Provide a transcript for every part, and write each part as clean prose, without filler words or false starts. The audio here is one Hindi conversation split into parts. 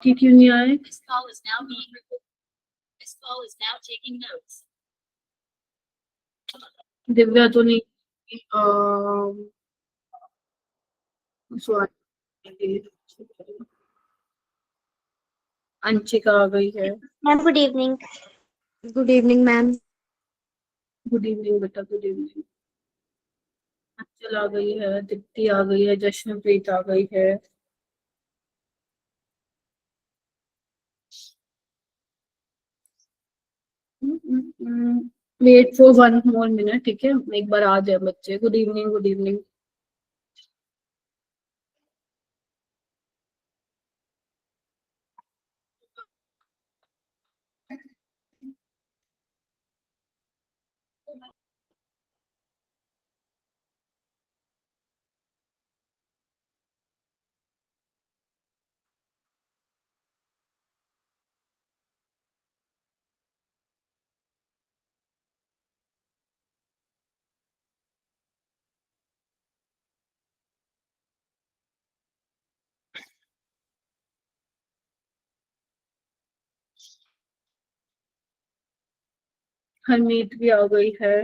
कि क्यों नहीं आए? दिव्या तो नहीं, अंशिका आ गई है। Ma'am good evening. Good evening ma'am. Good evening बेटा, गुड इवनिंग। अंचल आ गई है, दीप्ति आ गई है, जश्नप्रीत आ गई है। वेट फॉर 1 more minute, ठीक है, एक बार आ जाए बच्चे। Good evening, good evening. Harmeet भी आ गई है।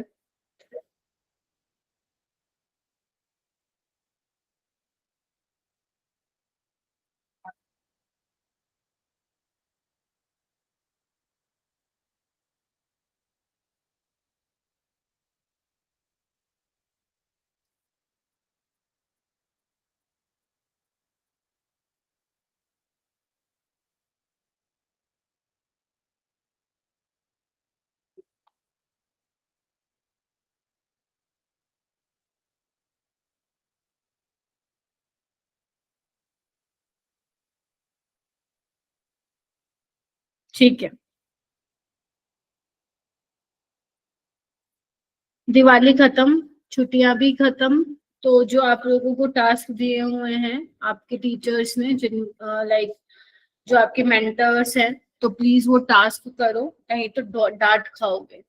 ठीक है, दिवाली खत्म, छुट्टियां भी खत्म। तो जो आप लोगों को टास्क दिए हुए हैं आपके टीचर्स ने, जिन लाइक जो आपके मेंटर्स हैं, तो प्लीज वो टास्क करो, नहीं तो डांट खाओगे।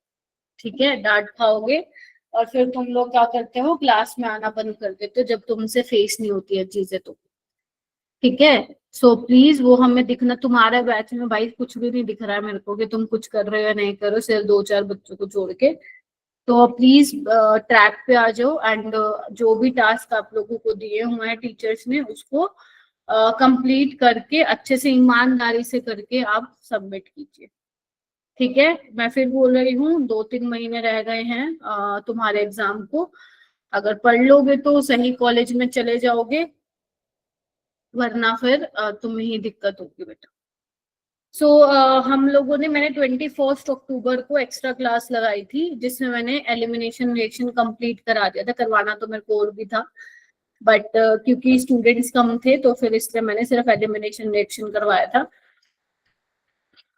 ठीक है, डांट खाओगे। और फिर तुम लोग क्या करते हो, क्लास में आना बंद कर देते हो जब तुमसे फेस नहीं होती है चीजें तो। ठीक है, सो प्लीज वो हमें दिखना, तुम्हारे बैच में भाई कुछ भी नहीं दिख रहा है मेरे को कि तुम कुछ कर रहे हो या नहीं कर रहे हो, सिर्फ 2-4 बच्चों को छोड़ के। तो प्लीज ट्रैक पे आ जाओ एंड जो भी टास्क आप लोगों को दिए हुए हैं टीचर्स ने, उसको कंप्लीट करके अच्छे से ईमानदारी से करके आप सबमिट कीजिए। ठीक है, मैं फिर बोल रही हूँ, 2-3 महीने रह गए हैं तुम्हारे एग्जाम को। अगर पढ़ लोगे तो सही कॉलेज में चले जाओगे, वरना फिर तुम्हें ही दिक्कत होगी बेटा। सो हम लोगों ने, मैंने 21 अक्टूबर को एक्स्ट्रा क्लास लगाई थी जिसमें मैंने एलिमिनेशन रिएक्शन कंप्लीट करा दिया था। करवाना तो मेरे को और भी था, बट क्योंकि स्टूडेंट्स कम थे तो फिर इसलिए मैंने सिर्फ एलिमिनेशन रिएक्शन करवाया था।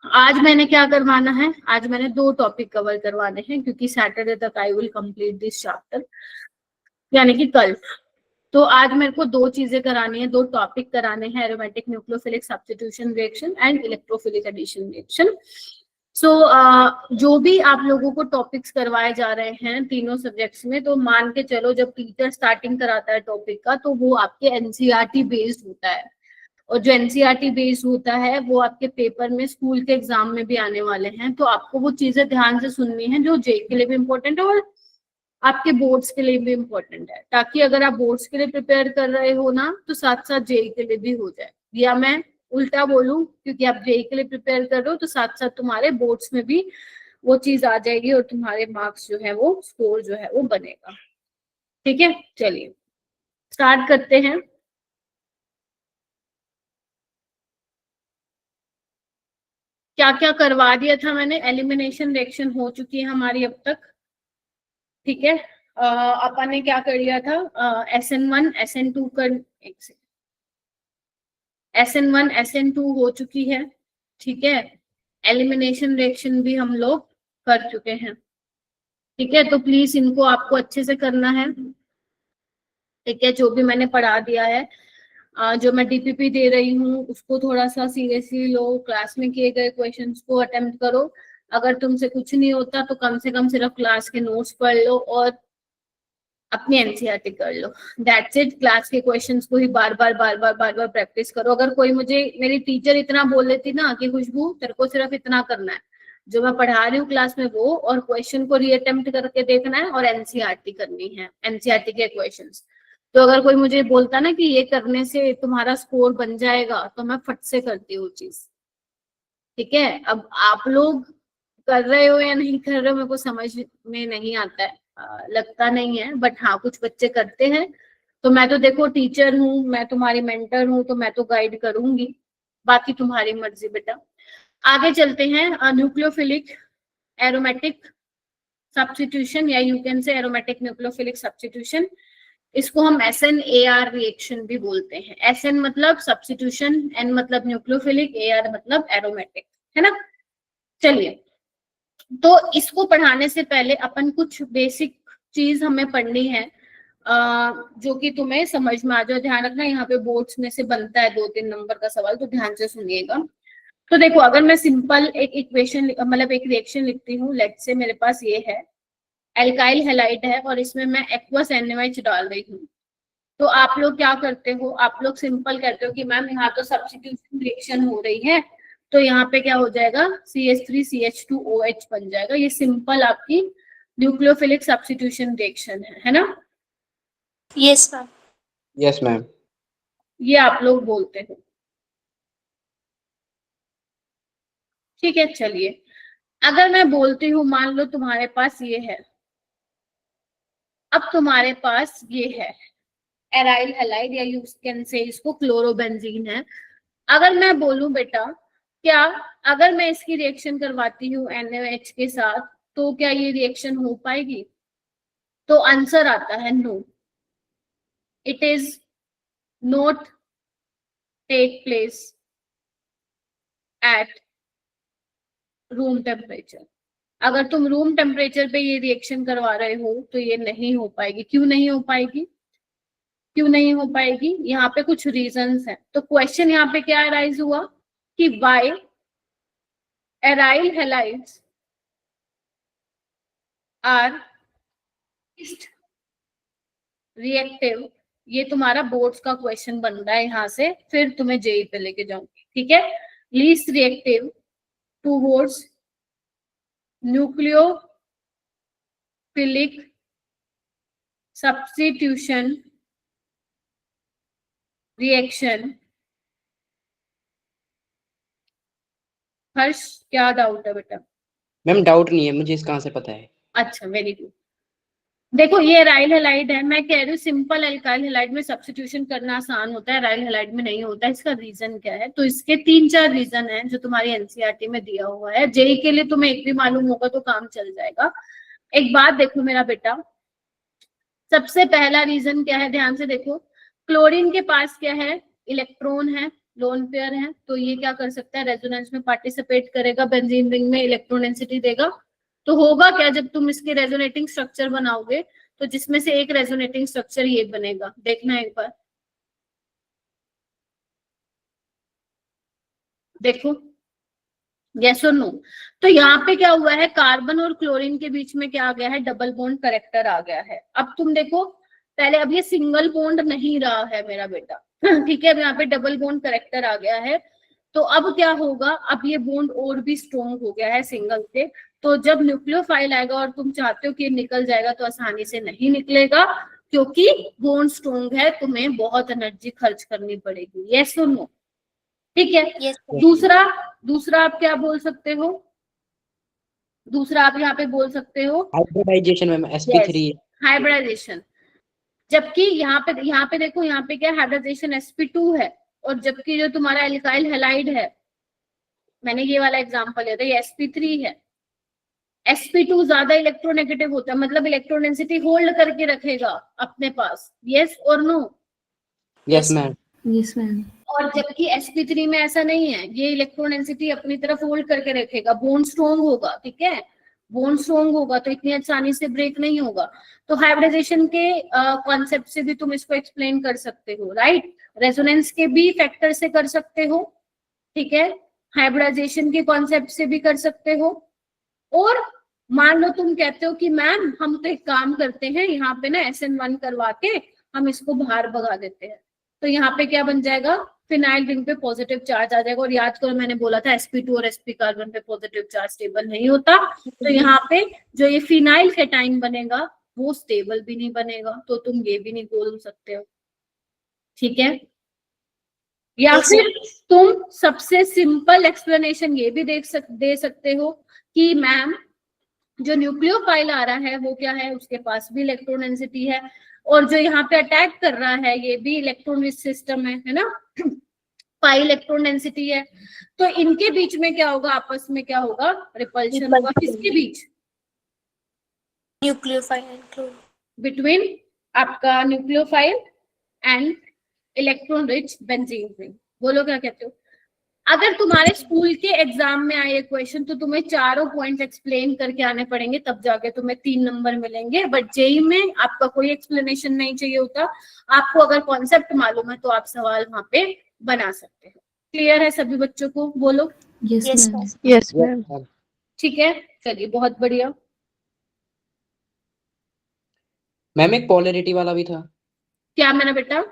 आज मैंने क्या करवाना है, आज मैंने 2 टॉपिक कवर करवाने हैं क्योंकि सैटरडे तक I will complete this chapter, यानी कि कल। तो आज मेरे को 2 चीजें करानी है, 2 टॉपिक कराने हैं, aromatic nucleophilic substitution reaction and electrophilic addition reaction. So जो भी आप लोगों को टॉपिक्स करवाए जा रहे हैं तीनों सब्जेक्ट्स में, तो मान के चलो जब टीचर स्टार्टिंग कराता है टॉपिक का तो वो आपके एनसीईआरटी बेस्ड होता है। और जो एनसीईआरटी बेस्ड होता है वो आपके पेपर में, स्कूल के एग्जाम में भी आने वाले हैं। तो आपको वो चीजें ध्यान से सुननी है जो जेई के लिए भी इम्पोर्टेंट है और आपके बोर्ड्स के लिए भी इम्पोर्टेंट है, ताकि अगर आप बोर्ड्स के लिए प्रिपेयर कर रहे हो ना तो साथ साथ जेई के लिए भी हो जाए। या मैं उल्टा बोलूं, क्योंकि आप जेई के लिए प्रिपेयर कर रहे हो तो साथ साथ तुम्हारे बोर्ड्स में भी वो चीज आ जाएगी और तुम्हारे मार्क्स जो है वो, स्कोर जो है वो बनेगा। ठीक है, चलिए स्टार्ट करते हैं। क्या क्या करवा दिया था मैंने, एलिमिनेशन रिएक्शन हो चुकी है हमारी अब तक। ठीक है, अपन ने क्या कर लिया था, SN1 SN2 कर, SN1 SN2 हो चुकी है। ठीक है, एलिमिनेशन रिएक्शन भी हम लोग कर चुके हैं। ठीक है, तो प्लीज इनको आपको अच्छे से करना है। ठीक है, जो भी मैंने पढ़ा दिया है, जो मैं डीपीपी दे रही हूँ उसको थोड़ा सा सीरियसली लो, क्लास में किए गए क्वेश्चंस को अटेम्प्ट करो। अगर तुमसे कुछ नहीं होता तो कम से कम सिर्फ क्लास के नोट्स पढ़ लो और अपनी एनसीईआरटी कर लो, दैट्स इट। क्लास के क्वेश्चंस को ही बार बार प्रैक्टिस करो। अगर कोई मुझे, मेरी टीचर इतना बोल देती ना कि खुशबू तेरे को सिर्फ इतना करना है, जो मैं पढ़ा रही हूँ क्लास में वो, और क्वेश्चन को रीअटेम्प्ट करके देखना है और एनसीईआरटी करनी है, एनसीईआरटी के क्वेश्चंस। तो अगर कोई मुझे बोलता ना कि ये करने से तुम्हारा स्कोर बन जाएगा, तो मैं फट से करती हूँ चीज, ठीक है। अब आप लोग कर रहे हो या नहीं कर रहे हो मेरे को समझ में नहीं आता है, लगता नहीं है, बट हाँ कुछ बच्चे करते हैं। तो मैं तो देखो टीचर हूँ, मैं तुम्हारी मेंटर हूँ, तो मैं तो गाइड करूंगी, बाकी तुम्हारी मर्जी बेटा। आगे चलते हैं, न्यूक्लियोफिलिक एरोमेटिक सब्स्टिट्यूशन, या you can say aromatic nucleophilic substitution. इसको हम SN-AR रिएक्शन भी बोलते हैं। SN मतलब सब्स्टिट्यूशन, N मतलब न्यूक्लियोफिलिक, AR मतलब एरोमेटिक, है ना। चलिए, तो इसको पढ़ाने से पहले अपन कुछ बेसिक चीज हमें पढ़नी है, जो कि तुम्हें समझ में आ जाए। ध्यान रखना, यहाँ पे बोर्ड्स में से बनता है 2-3 नंबर का सवाल, तो ध्यान से सुनिएगा। तो देखो, अगर मैं सिंपल एक इक्वेशन मतलब एक रिएक्शन लिखती हूँ, लेट्स से मेरे पास ये है, एल्काइल हैलाइड है और इसमें मैं एक्वस NaOH डाल रही हूँ। तो आप लोग क्या करते हो, आप लोग सिंपल कहते हो कि मैम यहाँ तो सब्स्टिट्यूशन रिएक्शन हो रही है, तो यहाँ पे क्या हो जाएगा, CH3CH2OH बन जाएगा। ये सिंपल आपकी न्यूक्लियोफिलिक सब्स्टिट्यूशन रिएक्शन है ना। Yes, ma'am. Yes ma'am. ये आप लोग बोलते हो, ठीक है। चलिए, अगर मैं बोलती हूँ, मान लो तुम्हारे पास ये है, अब तुम्हारे पास ये है एराइल हैलाइड, या यू कैन से इसको क्लोरोबेंजीन है। अगर मैं बोलूं बेटा, क्या अगर मैं इसकी रिएक्शन करवाती हूँ NaOH के साथ, तो क्या ये रिएक्शन हो पाएगी? तो आंसर आता है no, it is not take place at room temperature. अगर तुम रूम टेम्परेचर पे ये रिएक्शन करवा रहे हो तो ये नहीं हो पाएगी। क्यों नहीं हो पाएगी? क्यों नहीं हो पाएगी? यहाँ पे कुछ रीजंस हैं। तो क्वेश्चन यहाँ पे क्या अराइज हुआ कि why aryl halides are reactive. ये तुम्हारा बोर्ड्स का क्वेश्चन बन रहा है, यहाँ से फिर तुम्हें जेई पे लेके जाऊंगी, ठीक है। Least reactive towards nucleophilic substitution reaction. Harsh, क्या डाउट है बेटा? मैम डाउट नहीं है, मुझे इसका आंसर पता है। अच्छा, वेरी गुड। देखो, ये एराइल हैलाइड है, मैं कह रही हूँ सिंपल एल्काइल हैलाइड में सब्स्टिट्यूशन करना आसान होता है, एराइल हैलाइड में नहीं होता है। इसका रीजन क्या है? तो इसके 3-4 रीजन है जो तुम्हारी एनसीईआरटी में दिया हुआ है। जेई के लिए तुम्हें एक भी मालूम होगा तो काम चल जाएगा। एक बात देखो मेरा बेटा, सबसे पहला रीजन क्या है, ध्यान से देखो। क्लोरीन के पास क्या है? इलेक्ट्रॉन है, लोन पेयर है, तो ये क्या कर सकता है, रेजोनेंस में पार्टिसिपेट करेगा, बेंजीन रिंग में इलेक्ट्रॉन डेंसिटी देगा। तो होगा क्या, जब तुम इसके रेजोनेटिंग स्ट्रक्चर बनाओगे तो जिसमें से एक रेजोनेटिंग स्ट्रक्चर ये बनेगा, देखना एक बार, देखो, यस और नो। तो यहाँ पे क्या हुआ है, कार्बन और क्लोरीन के बीच में क्या आ गया है, डबल बॉन्ड करेक्टर आ गया है। अब तुम देखो, पहले अब ये सिंगल बॉन्ड नहीं रहा है मेरा बेटा, ठीक है। अब यहाँ पे डबल बॉन्ड करेक्टर आ गया है, तो अब क्या होगा, अब ये बॉन्ड और भी स्ट्रॉन्ग हो गया है सिंगल से। तो जब न्यूक्लियोफाइल आएगा और तुम चाहते हो कि ये निकल जाएगा, तो आसानी से नहीं निकलेगा, क्योंकि बॉन्ड स्ट्रॉन्ग है, तुम्हें बहुत एनर्जी खर्च करनी पड़ेगी। यस और नो, ठीक है। Yes, sir. दूसरा आप क्या बोल सकते हो? दूसरा आप यहाँ पे बोल सकते हो हाइब्रिडाइजेशन मैम, sp3। हाइब्रिडाइजेशन। जबकि यहाँ पे देखो, यहाँ पे क्या हाइब्रिडाइजेशन sp2 है, और जबकि जो तुम्हारा एल्काइल हैलाइड है, मैंने ये वाला एग्जांपल लिया था, ये sp3 है। sp2 ज्यादा इलेक्ट्रोनेगेटिव होता है, मतलब इलेक्ट्रॉन डेंसिटी होल्ड करके रखेगा अपने पास। यस और no? Yes ma'am. Yes, ma'am. और जबकि sp3 में ऐसा नहीं है, ये इलेक्ट्रॉन डेंसिटी अपनी तरफ होल्ड करके रखेगा, बॉन्ड स्ट्रॉन्ग होगा, ठीक है। बॉन्ड स्ट्रॉन्ग होगा तो इतनी आसानी से ब्रेक नहीं होगा। तो हाइब्रिडाइजेशन के कॉन्सेप्ट से भी तुम इसको एक्सप्लेन कर सकते हो, राइट। रेजोनेंस के भी फैक्टर से कर सकते हो, ठीक है। हाइब्रिडाइजेशन के कॉन्सेप्ट से भी कर सकते हो, और मान लो तुम कहते हो कि मैम हम तो एक काम करते हैं, यहाँ पे ना SN1 करवा के हम इसको बाहर भगा देते हैं, तो यहाँ पे क्या बन जाएगा, फिनाइल रिंग पे पॉजिटिव चार्ज आ जाएगा। और याद करो मैंने बोला था sp2 और sp कार्बन पे पॉजिटिव चार्ज स्टेबल नहीं होता, तो यहाँ पे जो ये फिनाइल कैटाइन बनेगा वो स्टेबल भी नहीं बनेगा, तो तुम ये भी नहीं बोल सकते हो, ठीक है। या Yes, फिर तुम सबसे सिंपल एक्सप्लेनेशन ये भी दे सकते हो कि मैम जो न्यूक्लियोफाइल आ रहा है वो क्या है, उसके पास भी इलेक्ट्रॉन डेंसिटी है, और जो यहाँ पे अटैक कर रहा है ये भी इलेक्ट्रॉन रिच सिस्टम है ना, पाई इलेक्ट्रॉन डेंसिटी है, तो इनके बीच में क्या होगा, आपस में क्या होगा, रिपल्शन होगा। किसके बीच, nucleophile and chlorine. बिटवीन आपका nucleophile and electron rich benzene ring. बोलो क्या कहते हो। अगर तुम्हारे स्कूल के एग्जाम में आए क्वेश्चन तो तुम्हें चारों पॉइंट्स एक्सप्लेन करके आने पड़ेंगे, तब जाके तुम्हें 3 नंबर मिलेंगे। बट जेई में आपका कोई एक्सप्लेनेशन नहीं चाहिए होता, आपको अगर कॉन्सेप्ट मालूम है तो आप सवाल वहां पे बना सकते हो। क्लियर है सभी बच्चों को, बोलो। Yes, Yes, ma'am. ma'am. Yes, ma'am. ठीक है, चलिए बहुत बढ़िया। मैम एक पोलैरिटी वाला भी था। क्या मैंने बेटा,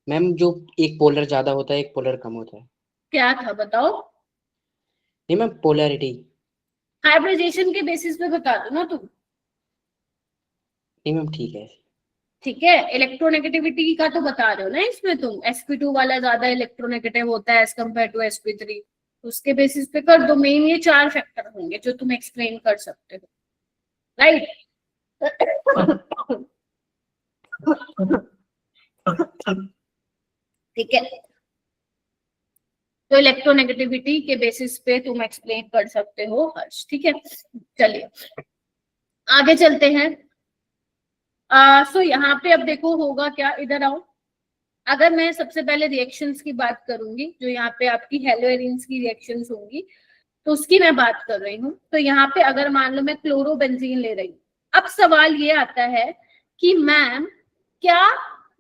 मैम जो एक पोलर ज्यादा होता है एक पोलर कम होता है। क्या था बताओ। नहीं मैम, पोलैरिटी। हाइब्रिडाइजेशन के बेसिस पे बता दो ना तुम। नहीं मैम ठीक है। ठीक है, इलेक्ट्रोनेगेटिविटी का तो बता रहे हो ना इसमें तुम, sp2 वाला ज्यादा इलेक्ट्रोनेगेटिव होता है एज कम्पेयर टू sp3, उसके बेसिस पे कर दो। मेन ये 4 फैक्टर होंगे जो तुम एक्सप्लेन कर सकते हो, राइट। ठीक है, तो इलेक्ट्रोनेगेटिविटी के बेसिस पे तुम एक्सप्लेन कर सकते हो हर्ष, ठीक है। चलिए आगे चलते हैं। सो यहाँ पे अब देखो होगा क्या, इधर आओ। अगर मैं सबसे पहले रिएक्शंस की बात करूंगी, जो यहाँ पे आपकी हेलोएरिन्स की रिएक्शंस होंगी, तो उसकी मैं बात कर रही हूँ। तो यहाँ पे अगर मान लो मैं क्लोरोबेंजीन ले रही हूँ, अब सवाल ये आता है कि मैम क्या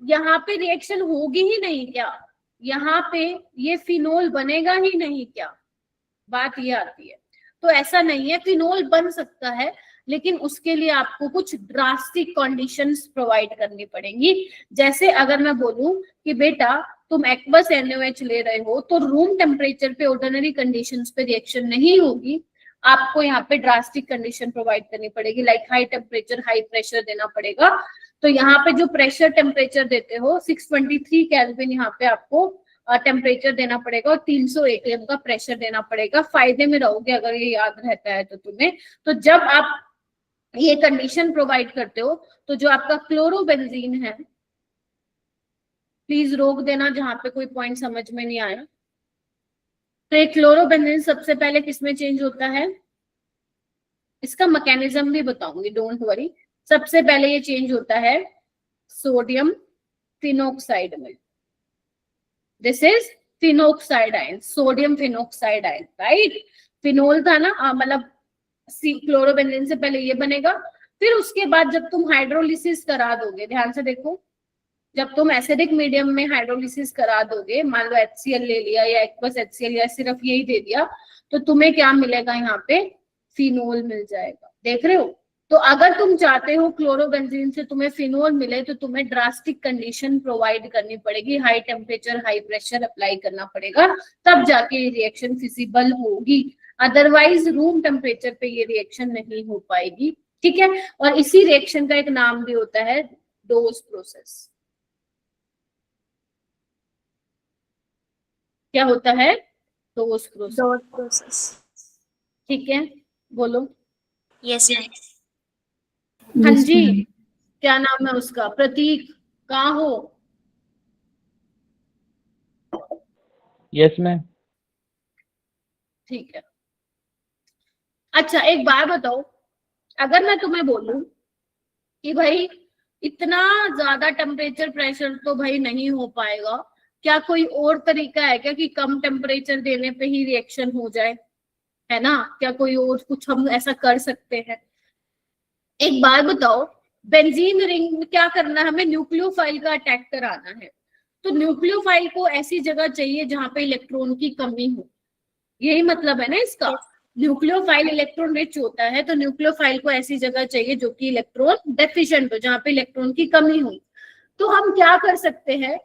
यहाँ पे रिएक्शन होगी ही नहीं क्या, यहाँ पे ये फिनोल बनेगा ही नहीं क्या, बात ये आती है। तो ऐसा नहीं है, फिनोल बन सकता है, लेकिन उसके लिए आपको कुछ ड्रास्टिक कंडीशंस प्रोवाइड करनी पड़ेंगी। जैसे अगर मैं बोलूं कि बेटा तुम एक्वस NaOH ले रहे हो तो रूम टेम्परेचर पे ऑर्डिनरी कंडीशंस पे रिएक्शन नहीं होगी, आपको यहाँ पे ड्रास्टिक कंडीशन प्रोवाइड करनी पड़ेगी, like high temperature high pressure देना पड़ेगा। तो यहाँ पे जो प्रेशर टेम्परेचर देते हो 623 केल्विन यहाँ पे आपको टेम्परेचर देना पड़ेगा और 300 atm का प्रेशर देना पड़ेगा। फायदे में रहोगे अगर ये याद रहता है तो तुम्हें। तो जब आप ये कंडीशन प्रोवाइड करते हो तो जो आपका क्लोरोबेंजीन है, प्लीज रोक देना जहां पे कोई पॉइंट समझ में नहीं आया। तो ये क्लोरोबेंजीन सबसे पहले किसमें चेंज होता है, इसका मैकेनिज्म भी बताऊंगी, डोंट वरी। सबसे पहले ये चेंज होता है सोडियम फिनोक्साइड में। This is phenoxide ion, sodium phenoxide ion, right. Phenol था ना, मतलब क्लोरोबेंजीन से पहले ये बनेगा। फिर उसके बाद जब तुम हाइड्रोलिसिस करा दोगे, ध्यान से देखो, जब तुम एसिडिक मीडियम में हाइड्रोलिसिस करा दोगे, मान लो HCl ले लिया या एक्वस HCl या सिर्फ यही दे दिया, तो तुम्हें क्या मिलेगा, यहाँ पे फिनोल मिल जाएगा। देख रहे हो। तो अगर तुम चाहते हो क्लोरोबेंजीन से तुम्हें फिनोल मिले तो तुम्हें ड्रास्टिक कंडीशन प्रोवाइड करनी पड़ेगी, high temperature high pressure apply करना पड़ेगा, तब जाके ये रिएक्शन फिजिबल होगी। अदरवाइज रूम टेम्परेचर पे ये रिएक्शन नहीं हो पाएगी, ठीक है। और इसी रिएक्शन का एक नाम भी होता है डोज प्रोसेस। क्या होता है, डोज प्रोसेस, Dot process. ठीक है। बोलो। Yes, ma'am. हाँ Yes, जी, ma'am. क्या नाम है उसका, प्रतीक, कहाँ हो। Yes ma'am. ठीक है। अच्छा एक बात बताओ, अगर मैं तुम्हें बोलूं कि भाई इतना ज्यादा टेम्परेचर प्रेशर तो भाई नहीं हो पाएगा, क्या कोई और तरीका है क्या कि कम टेम्परेचर देने पे ही रिएक्शन हो जाए, है ना, क्या कोई और कुछ हम ऐसा कर सकते हैं। एक बात बताओ, बेंजीन रिंग में क्या करना है, हमें न्यूक्लियोफाइल का अटैक कराना है, तो न्यूक्लियोफाइल को ऐसी जगह चाहिए जहां पे इलेक्ट्रॉन की कमी हो, यही मतलब है ना इसका। न्यूक्लियोफाइल इलेक्ट्रॉन रिच होता है, तो न्यूक्लियोफाइल को ऐसी जगह चाहिए जो कि इलेक्ट्रॉन डेफिशिएंट हो, जहां पे इलेक्ट्रॉन की कमी हो। तो हम क्या कर सकते हैं,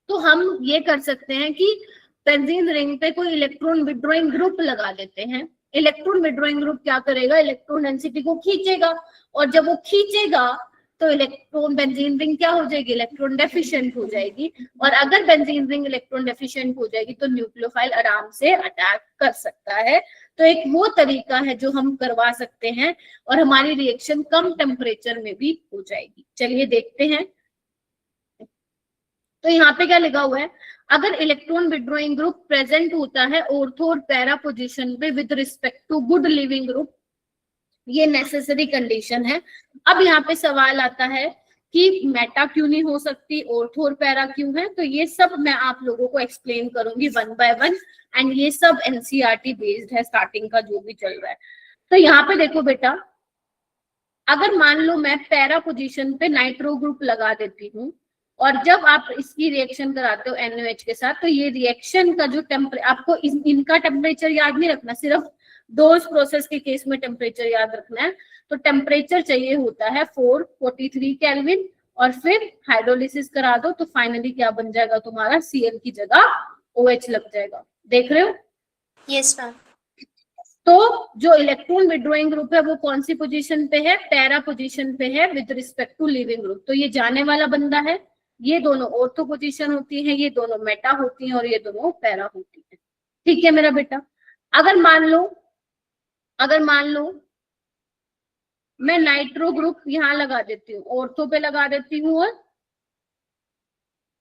तो हम ये कर सकते हैं कि बेंजीन रिंग पे कोई इलेक्ट्रॉन विड्रॉइंग ग्रुप लगा देते हैं। इलेक्ट्रॉन विड्रॉइंग ग्रुप क्या करेगा, इलेक्ट्रॉन डेंसिटी को खींचेगा, और जब वो खींचेगा तो इलेक्ट्रॉन बेंजीन रिंग क्या हो जाएगी, इलेक्ट्रॉन डेफिशिएंट हो जाएगी। और अगर बेंजीन रिंग इलेक्ट्रॉन डेफिशिएंट हो जाएगी तो न्यूक्लियोफाइल आराम से अटैक कर सकता है। तो एक वो तरीका है जो हम करवा सकते हैं, और हमारी रिएक्शन कम टेम्परेचर में भी हो जाएगी। चलिए देखते हैं। तो यहाँ पे क्या लिखा हुआ है, अगर इलेक्ट्रॉन विड्रॉइंग ग्रुप प्रेजेंट होता है ऑर्थो और पैरा पोजीशन पे with respect to good leaving group, ये नेसेसरी कंडीशन है। अब यहाँ पे सवाल आता है कि मेटा क्यों नहीं हो सकती, ऑर्थो और पैरा क्यों है, तो ये सब मैं आप लोगों को एक्सप्लेन करूंगी वन बाय वन, एंड ये सब एनसीईआरटी बेस्ड है, स्टार्टिंग का जो भी चल रहा है। तो यहाँ पे देखो बेटा, अगर मान लो मैं पैरा पोजीशन पे नाइट्रो ग्रुप लगा देती हूँ, और जब आप इसकी रिएक्शन कराते हो NaOH के साथ, तो ये रिएक्शन का जो आपको इनका टेम्परेचर याद नहीं रखना, सिर्फ डोज प्रोसेस के केस में टेम्परेचर याद रखना है। तो टेम्परेचर चाहिए होता है 443 केल्विन, और फिर हाइड्रोलिसिस करा दो तो फाइनली क्या बन जाएगा तुम्हारा, Cl की जगह OH लग जाएगा। देख रहे हो? Yes, ma'am. तो जो इलेक्ट्रॉन विड्रॉइंग ग्रुप है वो कौन सी पोजीशन पे है, पैरा पोजीशन पे है with respect to leaving group. तो ये जाने वाला बंदा है, ये दोनों ऑर्थो पोजीशन होती है, ये दोनों मेटा होती हैं, और ये दोनों पैरा होती है। ठीक है मेरा बेटा। अगर मान लो मैं नाइट्रो ग्रुप यहाँ लगा देती हूँ, ऑर्थो पे लगा देती हूँ, और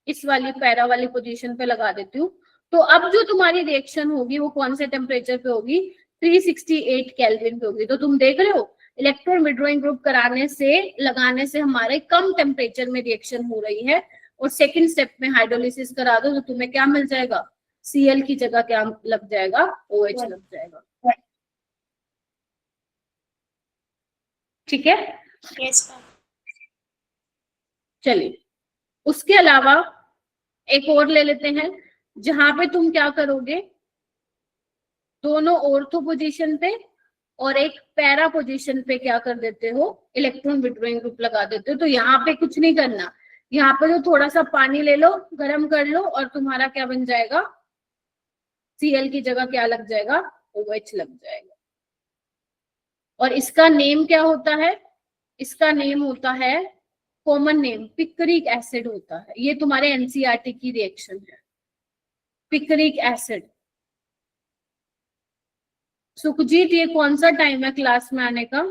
इस वाली पैरा वाली पोजीशन पे लगा देती हूँ, तो अब जो तुम्हारी रिएक्शन होगी वो कौन से टेम्परेचर पे होगी, 368 केल्विन पे होगी। तो तुम देख रहे हो, इलेक्ट्रॉन विड्रॉइंग ग्रुप लगाने से हमारे कम टेम्परेचर में रिएक्शन हो रही है, और सेकंड स्टेप में हाइड्रोलिसिस करा दो तो तुम्हें क्या मिल जाएगा, Cl की जगह क्या लग जाएगा, OH लग जाएगा। ठीक है? Yes, ma'am. चलिए, उसके अलावा एक और ले लेते हैं, जहां पे तुम क्या करोगे, दोनों ऑर्थो पोजीशन पे और एक पैरा पोजीशन पे क्या कर देते हो, इलेक्ट्रॉन विड्रॉइंग ग्रुप लगा देते हो। तो यहाँ पे कुछ नहीं करना, यहाँ पे जो थोड़ा सा पानी ले लो, गर्म कर लो, और तुम्हारा क्या बन जाएगा, Cl की जगह क्या लग जाएगा, OH लग जाएगा। और इसका नेम क्या होता है, इसका नेम होता है, कॉमन नेम पिक्रिक एसिड होता है। ये तुम्हारे एनसीईआरटी की रिएक्शन है, पिक्रिक एसिड। सुखजीत, ये कौन सा टाइम है क्लास में आने का?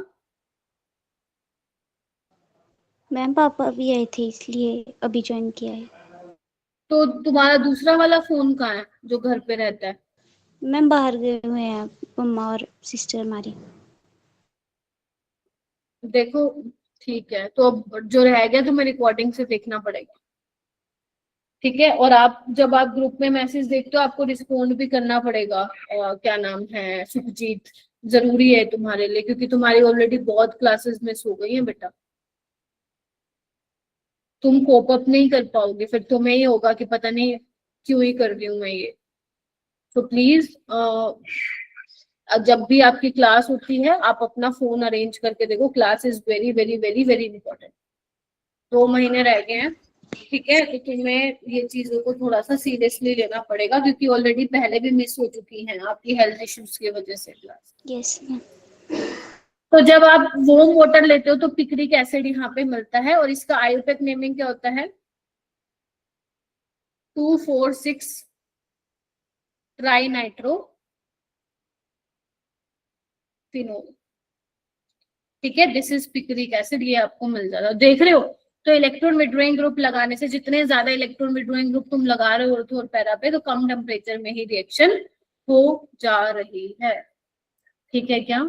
मैम पापा अभी आए थे इसलिए अभी ज्वाइन किया है। तो तुम्हारा दूसरा वाला फोन कहाँ है जो घर पे रहता है? मैम बाहर गए हुए हैं मम्मा और सिस्टर हमारी। देखो ठीक है, तो अब जो रह गया तुम्हें रिकॉर्डिंग से देखना पड़ेगा। ठीक है? और आप जब आप ग्रुप में मैसेज देखते हो आपको रिस्पोंड भी करना पड़ेगा। क्या नाम है, सुखजीत, जरूरी है तुम्हारे लिए, क्योंकि तुम्हारी ऑलरेडी बहुत क्लासेस मिस हो गई हैं बेटा। तुम कोप अप नहीं कर पाओगे, फिर तुम्हें ही होगा कि पता नहीं क्यों ही कर रही हूँ मैं ये। तो प्लीज जब भी आपकी क्लास होती है आप अपना फोन अरेंज करके देखो। Class is very very very very important. 2 महीने रह गए हैं, ठीक है? तो तुम्हें ये चीजों को थोड़ा सा सीरियसली लेना पड़ेगा, क्योंकि ऑलरेडी पहले भी मिस हो चुकी हैं आपकी हेल्थ इश्यूज की वजह से क्लास। Yes ma'am. तो जब आप वार्म वाटर लेते हो तो पिक्रिक एसिड यहाँ पे मिलता है, और इसका आयुर्वेदिक नेमिंग क्या होता है, 2,4,6 ट्राइनाइट्रो फिनोल। ठीक है? दिस इज पिक्रिक एसिड, ये आपको मिल जाता है। देख रहे हो? तो इलेक्ट्रॉन विड्रॉइंग ग्रुप लगाने से, जितने ज्यादा इलेक्ट्रॉन विड्रॉइंग ग्रुप तुम लगा रहे हो ऑर्थो और पैरा पे, तो कम टेम्परेचर में ही रिएक्शन हो जा रही है। ठीक है क्या?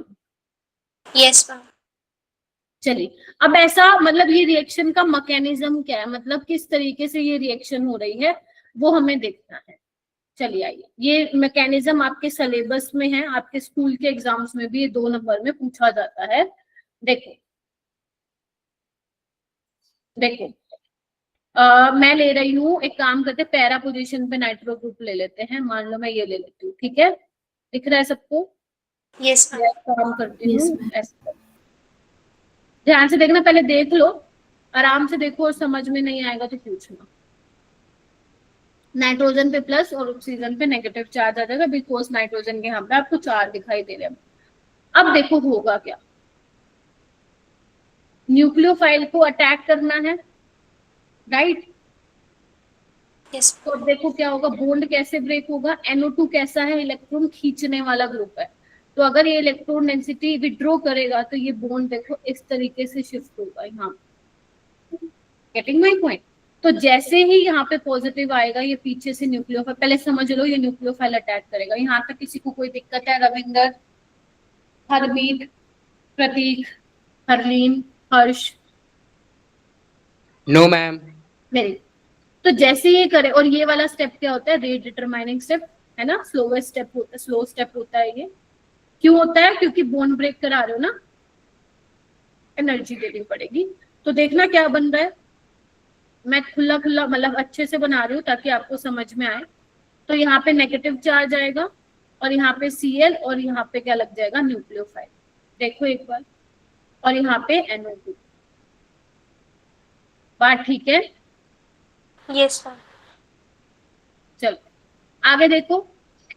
Yes, ma'am. चलिए, अब ऐसा मतलब ये रिएक्शन का मैकेनिज्म क्या है, मतलब किस तरीके से ये रिएक्शन हो रही है वो हमें देखना है। चलिए आइए, ये मैकेनिज्म आपके सिलेबस में है, आपके स्कूल के एग्जाम्स में भी ये 2 नंबर में पूछा जाता है। देखो मैं ले रही हूँ, एक काम करते पैरा पोजीशन पे नाइट्रो ग्रुप ले लेते हैं। मान लो मैं ये ले लेती हूँ, ठीक है? दिख रहा है सबको? Yes, ma'am. मैं काम करती हूँ ऐसे। ध्यान से देखना, पहले देख लो, आराम से देखो, और समझ में नहीं आएगा तो पूछना। नाइट्रोजन पे प्लस और ऑक्सीजन पे नेगेटिव चार्ज आ जाएगा, बिकॉज नाइट्रोजन के यहाँ पे आपको 4 दिखाई दे रहे हैं। अब देखो होगा क्या, न्यूक्लियोफाइल को अटैक करना है, राइट? Yes, तो अब देखो क्या होगा, बॉन्ड कैसे ब्रेक होगा। NO2 कैसा है, इलेक्ट्रॉन खींचने वाला ग्रुप है, तो अगर ये इलेक्ट्रॉन डेंसिटी विड्रॉ करेगा तो ये बॉन्ड देखो इस तरीके से शिफ्ट होगा यहाँ। Getting my point? तो जैसे ही यहाँ पे पॉजिटिव आएगा, ये पीछे से न्यूक्लियोफाइल, पहले समझ लो, ये न्यूक्लियोफाइल अटैक करेगा। यहाँ तक किसी को कोई दिक्कत है? रविंदर, हरमीत, प्रतीक, हरलीन, हर्ष? No ma'am. मेरी तो जैसे ये करे, और ये वाला स्टेप क्या होता है, रेट डिटरमाइनिंग स्टेप है ना, स्लोवेस्ट स्टेप होता है, स्लो स्टेप होता है ये। क्यों होता है? क्योंकि बोन ब्रेक करा रहे हो ना, एनर्जी देनी पड़ेगी। तो देखना क्या बन रहा है, मैं खुला खुला मतलब अच्छे से बना रही हूँ ताकि आपको समझ में आए। तो यहाँ पे नेगेटिव चार्ज आएगा, और यहाँ पे Cl, और यहाँ पे क्या लग जाएगा, न्यूक्लियोफाइल। देखो एक बार, और यहाँ पे NO2। बात ठीक है? yes, ma'am. चलो आगे देखो।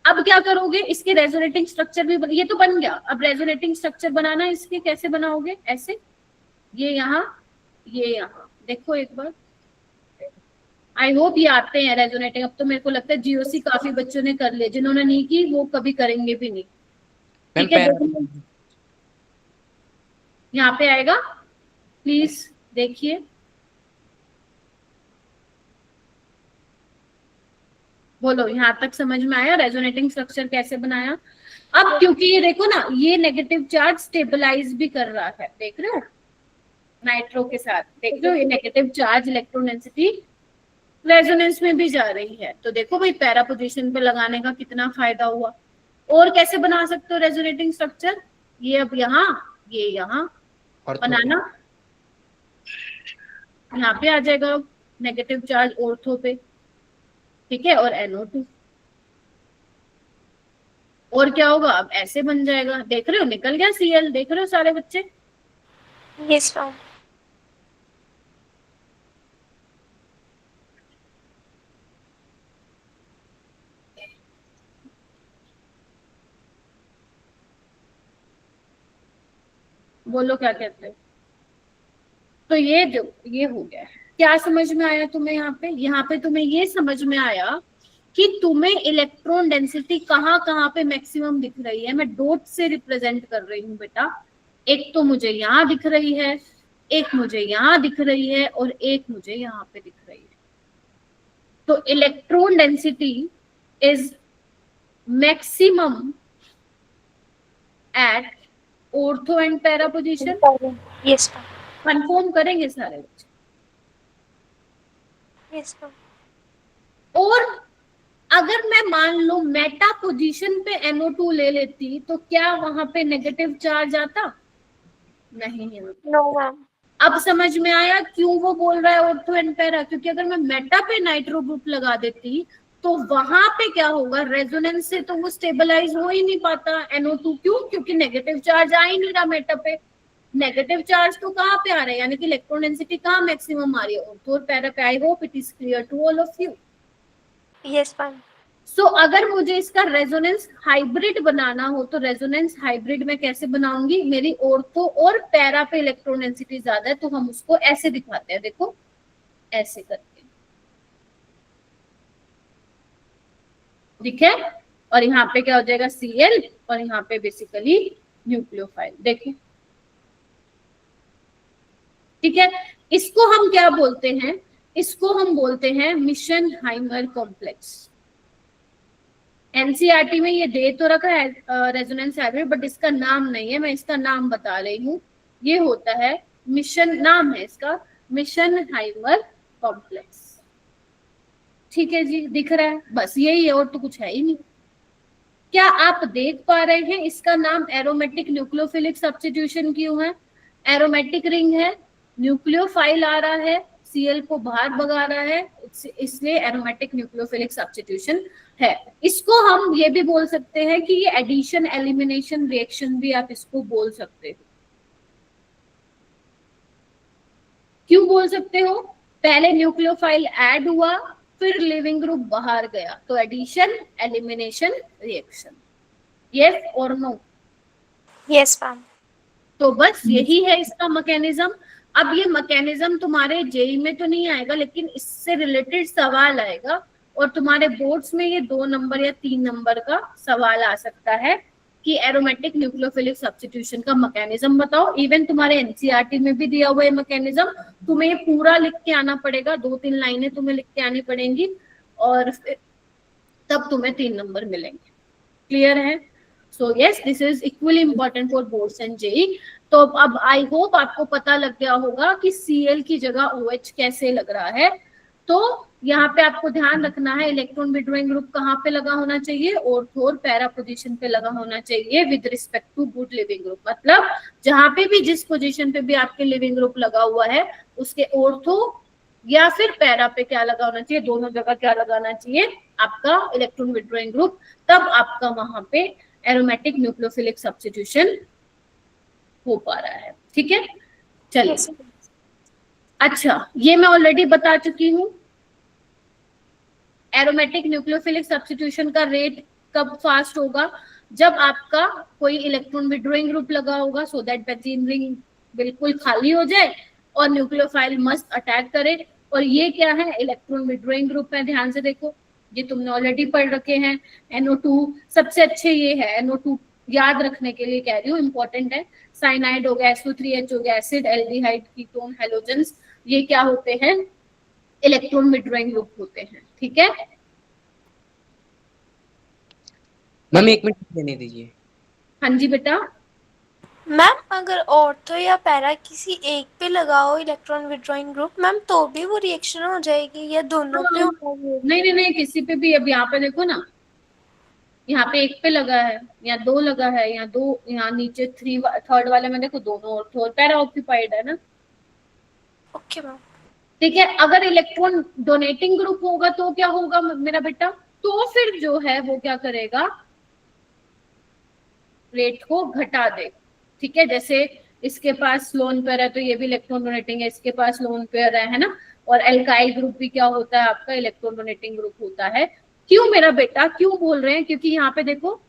अब क्या करोगे, इसके रेजोनेटिंग स्ट्रक्चर भी ये तो बन गया। अब रेजोनेटिंग स्ट्रक्चर बनाना है इसके, कैसे बनाओगे? ऐसे, ये यहाँ, ये यहाँ। देखो एक बार, आई होप ये आते हैं रेजोनेटिंग। अब तो मेरे को लगता है GOC काफी बच्चों ने कर लिया, जिन्होंने नहीं की वो कभी करेंगे भी नहीं। ठीक है, यहाँ पे आएगा, प्लीज देखिए। बोलो, यहाँ तक समझ में आया रेजोनेटिंग स्ट्रक्चर कैसे बनाया? अब क्योंकि ये देखो ना, ये नेगेटिव चार्ज स्टेबलाइज भी कर रहा है, देख रहे हो, नाइट्रो के साथ। देख रहे हो, ये negative charge electron density resonance में भी जा रही है। तो देखो भाई, पैरा पोजीशन पे लगाने का कितना फायदा हुआ। और कैसे बना सकते हो रेजोनेटिंग स्ट्रक्चर? ये अब यहाँ, ये यहाँ बनाना, यहाँ पे आ जाएगा नेगेटिव चार्ज ऑर्थो पे, ठीक है, और NO2। और क्या होगा, अब ऐसे बन जाएगा। देख रहे हो, निकल गया Cl। देख रहे हो सारे बच्चे? Yes, ma'am. बोलो क्या कहते हो? तो ये जो ये हो गया, क्या समझ में आया तुम्हें? यहाँ पे तुम्हें ये समझ में आया कि तुम्हें इलेक्ट्रॉन डेंसिटी कहाँ कहाँ पे मैक्सिमम दिख रही है। मैं डॉट से रिप्रेजेंट कर रही हूँ बेटा। एक तो मुझे यहाँ दिख रही है, एक मुझे यहाँ दिख रही है, और एक मुझे यहाँ पे दिख रही है। तो electron density is maximum at ortho and para position. Yes, ma'am. Confirm करेंगे सारे बच्चे? Yes, ma'am. और अगर मैं मान लो मेटा पोजीशन पे NO2 ले लेती, तो क्या वहां पे नेगेटिव चार्ज आता? नहीं है। No, ma'am. अब समझ में आया क्यों वो बोल रहा है ऑर्थो एंड पैरा? क्योंकि अगर मैं मेटा पे नाइट्रो ग्रुप लगा देती तो वहां पे क्या होगा, रेजोनेंस से तो वो स्टेबलाइज हो ही नहीं पाता NO2। क्यों? क्योंकि नेगेटिव चार्ज आ ही नहीं रहा मेटा पे। नेगेटिव चार्ज तो कहाँ पे आ रहा है, यानी कि इलेक्ट्रॉन डेंसिटी कहाँ मैक्सिमम आ रही है, ऑर्थो और पैरा पे। I hope it is clear to all of you. Yes, ma'am. So अगर मुझे इसका रेजोनेंस हाइब्रिड बनाना हो, तो रेजोनेंस हाइब्रिड में कैसे बनाऊंगी? मेरी ऑर्थो और पैरा पे इलेक्ट्रॉन डेंसिटी ज्यादा है, तो हम उसको ऐसे दिखाते हैं। देखो ऐसे करके, ठीक है, और यहाँ पे क्या हो जाएगा, Cl, और यहाँ पे बेसिकली न्यूक्लियोफाइल। देखो ठीक है, इसको हम क्या बोलते हैं? इसको हम बोलते हैं मिशन-हाइमर कॉम्प्लेक्स। एनसीईआरटी में ये दे तो रखा है रेजोनेंस हाइब्रिड, बट इसका नाम नहीं है, मैं इसका नाम बता रही हूँ। ये होता है मिशन, नाम है इसका मिशन-हाइमर कॉम्प्लेक्स। ठीक है जी, दिख रहा है? बस यही है, और तो कुछ है ही नहीं। क्या आप देख पा रहे हैं? इसका नाम एरोमेटिक न्यूक्लियोफिलिक सब्स्टिट्यूशन क्यों है? एरोमेटिक रिंग है, न्यूक्लियोफाइल आ रहा है, Cl को बाहर भगा रहा है, इसलिए एरोमेटिक न्यूक्लियोफिलिक सब्स्टिट्यूशन है। इसको हम ये भी बोल सकते हैं कि ये एडिशन एलिमिनेशन रिएक्शन भी आप इसको बोल सकते हो। क्यों बोल सकते हो? पहले न्यूक्लियोफाइल ऐड हुआ, फिर लिविंग ग्रुप बाहर गया, तो एडिशन एलिमिनेशन रिएक्शन। यस और नो? Yes, ma'am. तो बस यही है इसका मैकेनिज्म। अब ये मैकेनिज्म तुम्हारे जेई में तो नहीं आएगा, लेकिन इससे रिलेटेड सवाल आएगा और तुम्हारे बोर्ड्स में ये 2 नंबर या 3 नंबर का सवाल आ सकता है कि एरोमेटिक न्यूक्लियोफिलिक सब्स्टिट्यूशन का मैकेनिज्म बताओ। इवन तुम्हारे एनसीईआरटी में भी दिया हुआ है मैकेनिज्म, तुम्हें ये पूरा लिख के आना पड़ेगा, 2-3 लाइनें तुम्हें लिख के आनी पड़ेंगी और तब तुम्हें 3 नंबर मिलेंगे। क्लियर है? So yes, this is equally important for boards and JEE. तो अब आई होप आपको पता लग गया होगा कि Cl की जगह OH कैसे लग रहा है। तो यहाँ पे आपको ध्यान रखना है इलेक्ट्रॉन विड्रॉइंग ग्रुप कहाँ पे लगा होना चाहिए, ऑर्थो और पैरा पोजीशन पे लगा होना चाहिए with respect to good leaving group. मतलब जहाँ पे भी जिस पोजीशन पे भी आपके लिविंग ग्रुप लगा हुआ है उसके ऑर्थो या फिर पैरा पे क्या लगा होना चाहिए, दोनों जगह क्या लगाना चाहिए आपका इलेक्ट्रॉन विड्रॉइंग ग्रुप। तब आपका वहां पे एरोमेटिक न्यूक्लियोफिलिक सब्स्टिट्यूशन हो पा रहा है। ठीक है, चलिए। Yes, ma'am. अच्छा, ये मैं ऑलरेडी बता चुकी हूँ। एरोमेटिक न्यूक्लियोफिलिक सब्स्टिट्यूशन का रेट कब फास्ट होगा? जब आपका कोई इलेक्ट्रॉन विड्रॉइंग ग्रुप लगा होगा, सो दैट बेंजीन रिंग बिल्कुल खाली हो जाए और न्यूक्लियोफाइल मस्ट अटैक करे। और ये क्या है? इलेक्ट्रॉन विड्रॉइंग ग्रुप है। ध्यान से देखो, ये तुमने ऑलरेडी पढ़ रखे हैं। NO2 सबसे अच्छे ये है, NO2 याद रखने के लिए कह रही हूँ, इंपॉर्टेंट है। साइनाइड हो गया, SO3H हो गया, एसिड, एल्डिहाइड, कीटोन, हैलोजेंस, ये क्या होते हैं? इलेक्ट्रॉन विड्रॉइंग ग्रुप होते हैं। ठीक है मैम 1 मिनट देने दीजिए। हाँ जी बेटा। मैम अगर ऑर्थो या पैरा किसी एक पे लगाओ इलेक्ट्रॉन विड्रॉइंग ग्रुप मैम, तो भी वो रिएक्शन हो जाएगी या दोनों पे हाँ, होगा ये? नहीं, किसी पे भी। अब यहाँ पे देखो ना, यहाँ पे 1 पे लगा है, यहाँ 2 लगा है, यहाँ 2, यहाँ नीचे 3 वाले में देखो दोनों ऑर्थो और पैरा ऑक्यूपाइड है ना। Okay ma'am. ठीक है, अगर इलेक्ट्रॉन डोनेटिंग ग्रुप होगा तो क्या होगा मेरा बेटा? तो फिर जो है वो क्या करेगा? रेट को घटा दे। ठीक है, जैसे इसके पास लोन पेयर है तो ये भी इलेक्ट्रॉन डोनेटिंग है, इसके पास लोन पेयर है ना। और एल्काइल ग्रुप भी क्या होता है आपका? इलेक्ट्रॉन डोनेटिंग ग्रुप होता है। क्यों मेरा बेटा, क्यों बोल रहे हैं? क्योंकि यहाँ पे देखो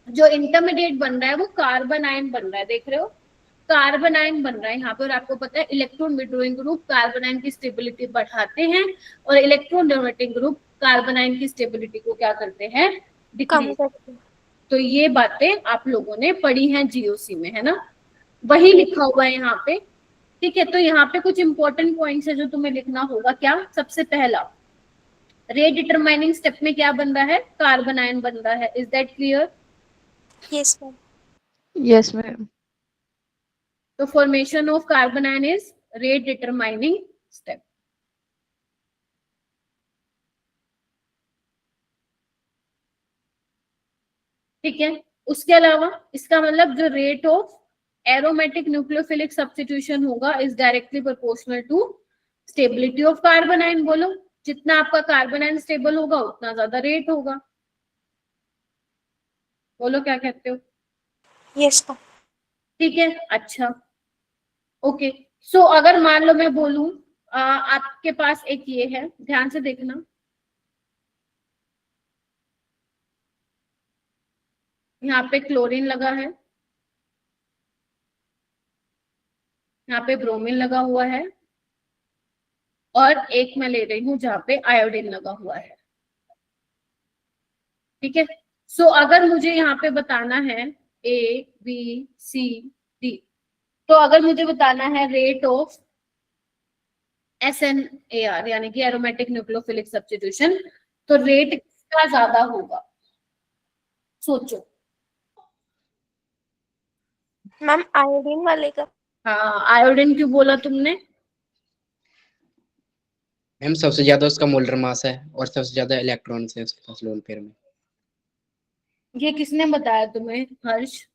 जो इंटरमीडिएट बन रहा है वो कार्बन आयन बन रहा है, देख रहे हो? कार्बन आयन बन रहा है यहाँ पे। और आपको पता है electron withdrawing group carbon ion की स्टेबिलिटी बढ़ाते हैं और electron donating group carbon ion की स्टेबिलिटी को क्या करते हैं? कम डिक्रीज। करते हैं। तो ये बातें आप लोगों ने पढ़ी हैं जीओसी में, है ना? वही लिखा हुआ है यहाँ पे। ठीक है, तो यहाँ पे कुछ इंपॉर्टेंट पॉइंट्स है जो तुम्हें लिखना होगा। क्या? सबसे पहला, रेट डिटरमाइनिंग स्टेप में क्या बन रहा है? कार्बन आयन बन रहा है। Is that clear? Yes ma'am. Yes, ma'am. तो formation of carbanion is rate determining step. ठीक है, उसके अलावा इसका मतलब जो rate of aromatic nucleophilic substitution होगा is directly proportional to stability of carbanion. बोलो, जितना आपका कार्बन आयन स्टेबल होगा उतना ज्यादा रेट होगा। बोलो क्या कहते हो? Yes ma'am. ठीक है, अच्छा, ओके। सो अगर मान लो मैं बोलूं आपके पास एक ये है, ध्यान से देखना, यहाँ पे क्लोरीन लगा है, यहाँ पे ब्रोमीन लगा हुआ है और एक मैं ले रही हूँ जहाँ पे आयोडीन लगा हुआ है। ठीक है, सो अगर मुझे यहाँ पे बताना है ABCD, तो अगर मुझे बताना है रेट ऑफ SNAR यानी कि एरोमेटिक न्यूक्लियोफिलिक सब्स्टिट्यूशन, तो रेट किसका ज्यादा होगा? सोचो। मैम आयोडीन वाले का। हाँ, आयोडीन क्यों बोला तुमने? मैम सबसे ज्यादा उसका मोलर मास है और सबसे ज्यादा इलेक्ट्रॉन्स है उसके पास लोन पेयर में। ये किसने बताया तुम्हें हर्ष?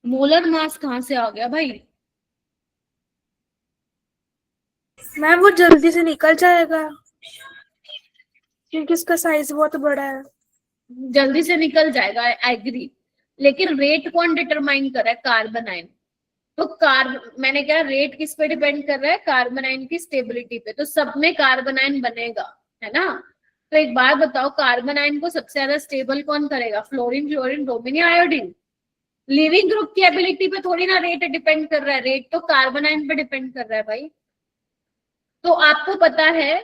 मोलर मास कहाँ से आ गया भाई? मैम वो जल्दी से निकल जाएगा। क्योंकि उसका साइज बहुत बड़ा है। जल्दी से निकल जाएगा, आई एग्री, लेकिन रेट कौन डिटरमाइन कर रहा है? कार्बोनाइन। तो मैंने क्या, रेट किस पे डिपेंड कर रहा है? कार्बोनाइन की स्टेबिलिटी पे। तो सब में कार्बोनाइन बनेगा, है ना? तो एक बात बताओ, कार्बोनाइन को सबसे ज्यादा स्टेबल कौन करेगा? फ्लोरीन, क्लोरीन, ब्रोमीन या आयोडीन? लिविंग ग्रुप की एबिलिटी पे थोड़ी ना रेट डिपेंड कर रहा है, रेट तो कार्बोनाइन पे डिपेंड कर रहा है भाई। तो आपको पता है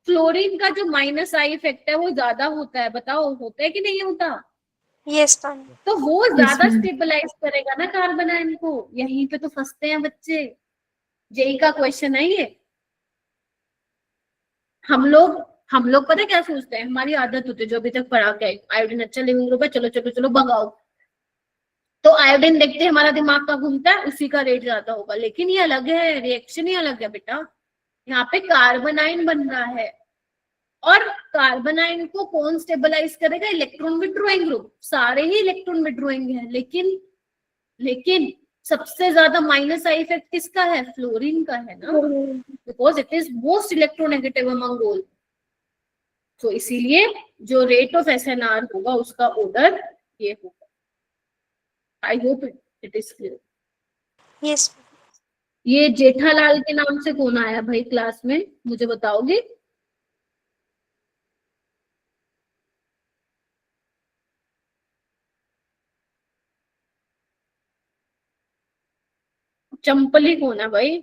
फ्लोरीन का जो माइनस आई इफेक्ट है वो ज्यादा होता है, बताओ होता है कि नहीं होता? Yes ma'am. तो वो Yes, ज्यादा ma'am. स्टेबलाइज करेगा ना कार्बोनाइन को। यहीं पे तो फंसते हैं बच्चे, जेई का क्वेश्चन है ये। हम लोग पता है क्या सोचते हैं? हमारी आदत होती है जो अभी तक पढ़ा के आई, आयोडीन अच्छा लिविंग ग्रुप है, चलो चलो चलो भगाओ। तो आयोडीन देखते ही हमारा दिमाग का घूमता है, उसी का रेट ज्यादा होगा। लेकिन ये अलग है, रिएक्शन ही अलग है बेटा। यहाँ पे कार्बोनाइन बन रहा है, और कार्बोनाइन को कौन स्टेबलाइज करेगा? Electron withdrawing group. सारे ही इलेक्ट्रॉन विड्रॉइंग है, लेकिन सबसे ज्यादा माइनस आई इफेक्ट किसका है? फ्लोरीन का है ना, because it is most electronegative among all. तो इसीलिए जो रेट ऑफ एसएनआर होगा उसका ऑर्डर ये होगा। आई hope it is clear. Yes. ये जेठालाल के नाम से कौन आया भाई क्लास में, मुझे बताओगे? चंपली कौन है भाई?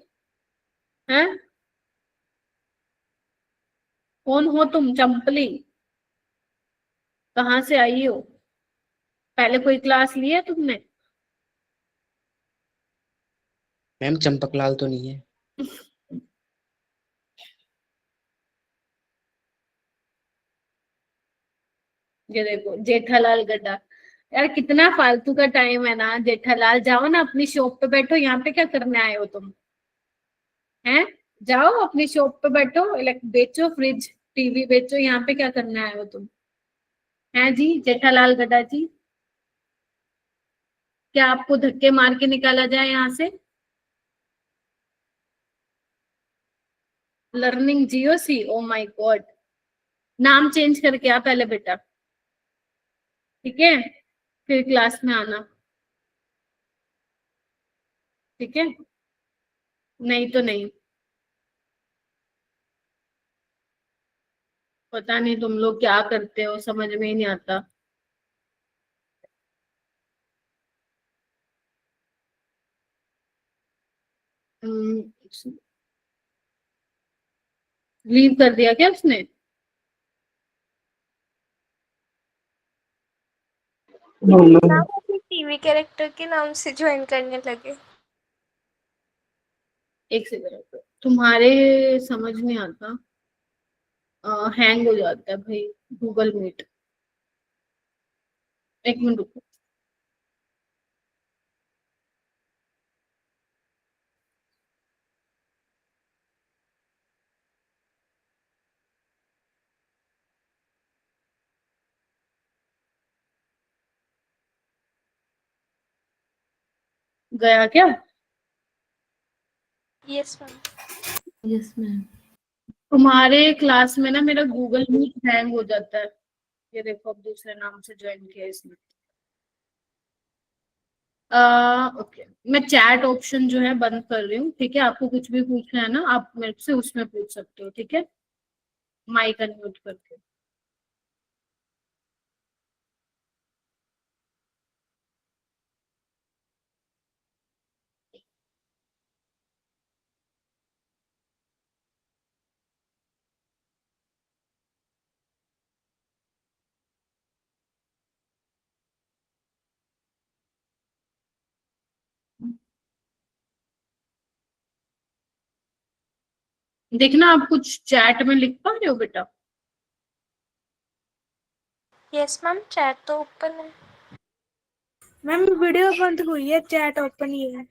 हैं? कौन हो तुम चंपली? कहाँ से आई हो? पहले कोई क्लास ली है तुमने? मैम चंपकलाल तो नहीं है। ये देखो जेठालाल गड्ढा। यार कितना फालतू का टाइम है ना जेठालाल, जाओ ना अपनी शॉप पे बैठो, यहाँ पे क्या करने आए हो तुम? हैं? जाओ अपनी शॉप पे बैठो, बेचो फ्रिज, टीवी बेचो, यहाँ पे क्या करने आए हो तुम? हैं जी जेठालाल गड्ढा जी? क्या आपको धक्के मार के निकाला जाए यहाँ से? Learning GOC, oh my God. नाम चेंज करके आ पहले बेटा, ठीक है? फिर क्लास में आना, ठीक है? नहीं तो नहीं। पता नहीं तुम लोग क्या करते हो, समझ में ही नहीं आता। लीव कर दिया क्या उसने? No, ma'am ma'am. अपने टीवी कैरेक्टर के नाम से ज्वाइन करने लगे। एक सेकंड, तुम्हारे समझ नहीं आता, हैंग हो जाता है भाई गूगल मीट। एक मिनट रुको। गया क्या? Yes ma'am. Yes ma'am. तुम्हारे क्लास में ना मेरा गूगल मीट हैंग हो जाता है। ये देखो अब दूसरे नाम से ज्वाइन किया इसने। ओके, मैं चैट ऑप्शन जो है बंद कर रही हूँ, ठीक है? आपको कुछ भी पूछना है ना आप मेरे से उसमें पूछ सकते हो, ठीक है? माइक अनम्यूट करके। देखना आप कुछ चैट में लिख पा रहे हो बेटा? यस मैम, चैट तो ओपन है। मैम वीडियो बंद हुई है, चैट ओपन ही है।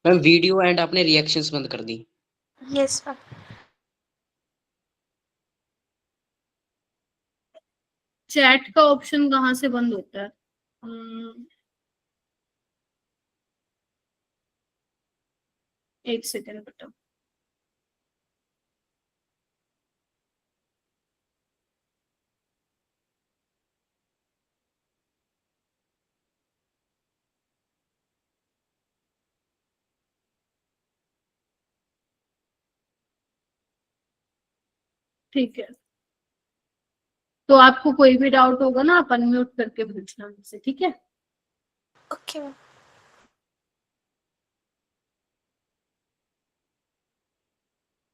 मैम वीडियो एंड आपने रिएक्शंस बंद कर दी। Yes ma'am. चैट का ऑप्शन कहाँ से बंद होता है? एक सेकेंड बेटा। ठीक है, तो आपको कोई भी डाउट होगा ना आप अनम्यूट करके पूछना मुझसे, ठीक है। Okay ma'am.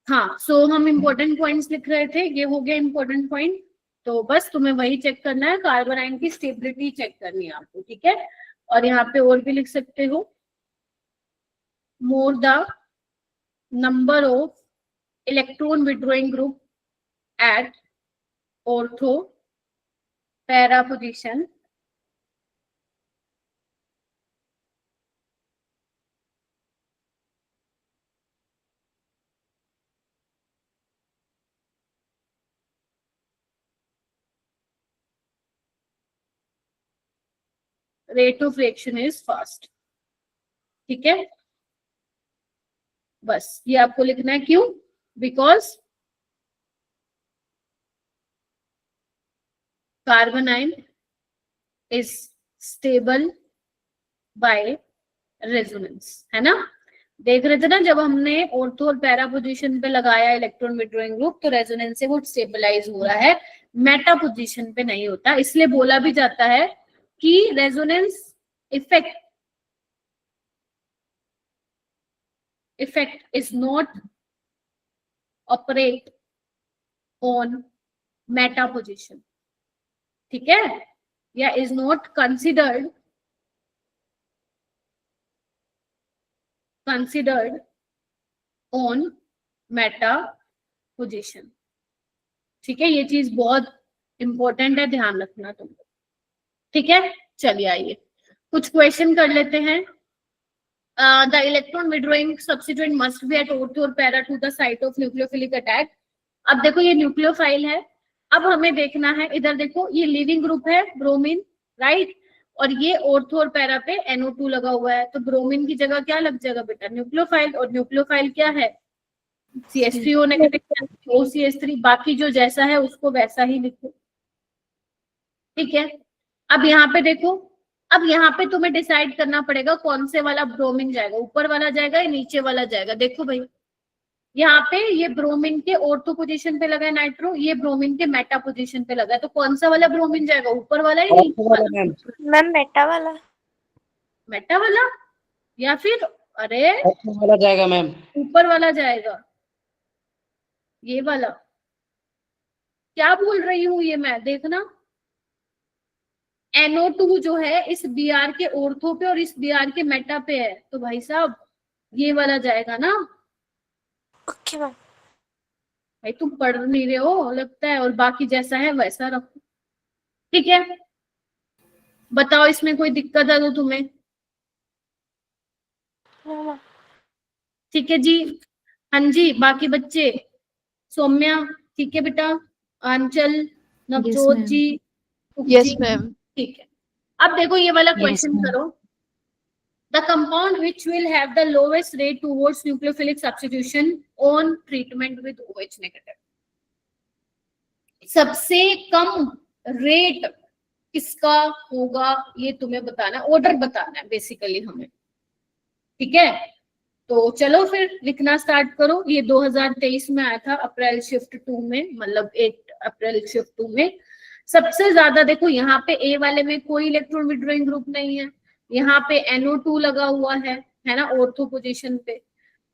हाँ, सो हम इम्पोर्टेंट पॉइंट्स लिख रहे थे, ये हो गया इम्पोर्टेंट पॉइंट। तो बस तुम्हें वही चेक करना है, कार्बन आयन की स्टेबिलिटी चेक करनी है आपको, ठीक है। और यहाँ पे और भी लिख सकते हो, more the number of electron withdrawing group at ortho para position rate of reaction is fast, ठीक है। बस ये आपको लिखना है, क्यों? Because carbanion is stable by resonance, है ना। देख रहे थे ना जब हमने ऑर्थो और पैरा पोजीशन पे लगाया इलेक्ट्रॉन विड्रॉइंग ग्रुप, तो रेजोनेंस से वो स्टेबलाइज हो रहा है, मेटा पोजीशन पे नहीं होता। इसलिए बोला भी जाता है कि resonance effect is not operate on Meta position, ठीक है, या is not considered on Meta position, ठीक है। ये चीज बहुत इंपॉर्टेंट है, ध्यान रखना तुमको, ठीक है। चलिए आइए कुछ क्वेश्चन कर लेते हैं। The electron withdrawing substituent must be at ortho और para to the site of nucleophilic attack. अब देखो ये न्यूक्लियोफाइल है, अब हमें देखना है, इधर देखो ये लिविंग ग्रुप है ब्रोमीन, राइट, और ये ऑर्थो और पैरा पे NO2 लगा हुआ है, तो ब्रोमीन की जगह क्या लग जाएगा बेटा? न्यूक्लियोफाइल। और न्यूक्लियोफाइल क्या है? CH3O नेगेटिव, OCH3, बाकी जो जैसा है उसको वैसा ही लिखो, ठीक है। अब यहाँ पे देखो, अब यहाँ पे तुम्हें डिसाइड करना पड़ेगा कौन से वाला ब्रोमीन जाएगा, ऊपर वाला जाएगा या नीचे वाला जाएगा। देखो भाई यहाँ पे ये ब्रोमीन के ऑर्थो पोजीशन पे लगा है नाइट्रो, ये ब्रोमीन के मेटा पोजीशन पे लगा है, तो कौन सा वाला ब्रोमीन जाएगा, ऊपर वाला या नीचे वाला? मैम मैम मेटा वाला। मेटा वाला या फिर अरे वाला जाएगा मैम, ऊपर वाला जाएगा, ये वाला। क्या बोल रही हूँ ये मैं, देखना NO2 जो है इस Br के ऑर्थो पे और इस Br के मेटा पे है, तो भाई साहब ये वाला जाएगा ना। Okay ma'am. भाई तुम पढ़ नहीं रहे हो लगता है, और बाकी जैसा है वैसा रखो, ठीक है। बताओ इसमें कोई दिक्कत है तो तुम्हें? No ma'am. ठीक है जी, हाँ जी, बाकी बच्चे, सौम्या ठीक है बेटा, आंचल, नवजोत ma'am. जी, Yes, जी, ma'am. ठीक है। अब देखो ये वाला Yes, क्वेश्चन ma'am. करो, the compound which will have the lowest rate towards nucleophilic substitution on treatment with OH negative, सबसे कम रेट किसका होगा ये तुम्हें बताना, ऑर्डर बताना है बेसिकली हमें, ठीक है। तो चलो फिर लिखना स्टार्ट करो। ये 2023 में आया था अप्रैल शिफ्ट 2 में, मतलब 8 अप्रैल शिफ्ट 2 में। सबसे ज्यादा देखो यहाँ पे ए वाले में कोई इलेक्ट्रॉन विड्रॉइंग ग्रुप नहीं है, यहाँ पे NO2 लगा हुआ है ना, ऑर्थो पोजीशन पे।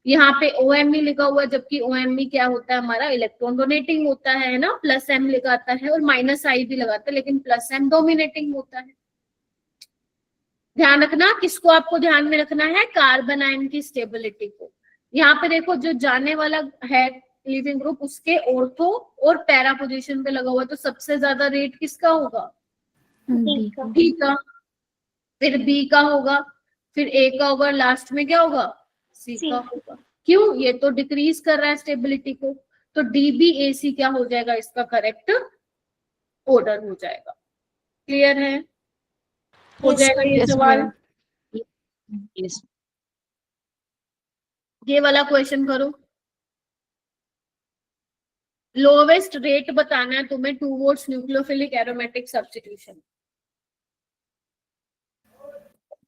यहाँ पे OMe लिखा हुआ है, जबकि OMe क्या होता है हमारा, इलेक्ट्रॉन डोनेटिंग होता है ना, +M लगाता है और -I भी लगाता है, लेकिन +M डोमिनेटिंग होता है। ध्यान रखना, किसको आपको ध्यान में रखना है, कार्बन आयन की स्टेबिलिटी को। यहाँ पे देखो जो जाने वाला है लिविंग ग्रुप, उसके ऑर्थो और पैरा पोजीशन पे लगा हुआ है, तो सबसे ज्यादा रेट किसका होगा? B का, फिर B का होगा, फिर A का होगा, लास्ट में क्या होगा? C का होगा। क्यों? ये तो डिक्रीज कर रहा है स्टेबिलिटी को, तो DBAC क्या हो जाएगा, इसका करेक्ट ऑर्डर हो जाएगा। क्लियर है? हो जाएगा ये Yes, सवाल। ma'am. Yes. ये वाला क्वेश्चन करो, लोवेस्ट रेट बताना है तुम्हें towards nucleophilic aromatic substitution.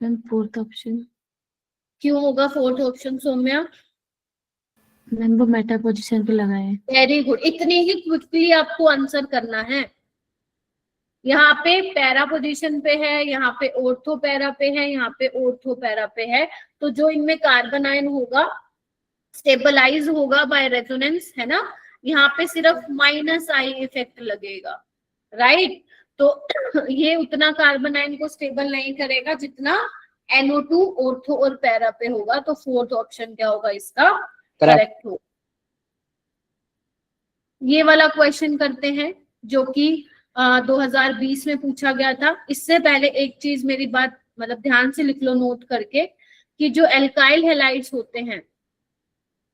Ma'am, fourth option. क्यों होगा फोर्थ ऑप्शन सौम्या? मैम वो मेटा पोजीशन पे लगाए हैं। वेरी गुड, इतने ही क्विकली आपको आंसर करना है। यहाँ पे पैरा पोजीशन पे है, यहाँ पे ऑर्थो पैरा पे है, यहाँ पे ऑर्थो पैरा पे है। तो जो इनमें कार्बन आयन होगा स्टेबलाइज होगा बाय रेजोनेंस, है ना। यहाँ पे सिर्फ -I इफेक्ट लगेगा, राइट। तो ये उतना कार्बन आयन को स्टेबल नहीं करेगा जितना NO2 ऑर्थो और पैरा पे होगा। तो फोर्थ ऑप्शन क्या होगा इसका करेक्ट हो। ये वाला क्वेश्चन करते हैं जो कि 2020 में पूछा गया था। इससे पहले एक चीज मेरी बात मतलब ध्यान से लिख लो नोट करके, कि जो एल्काइल हैलाइड्स होते हैं,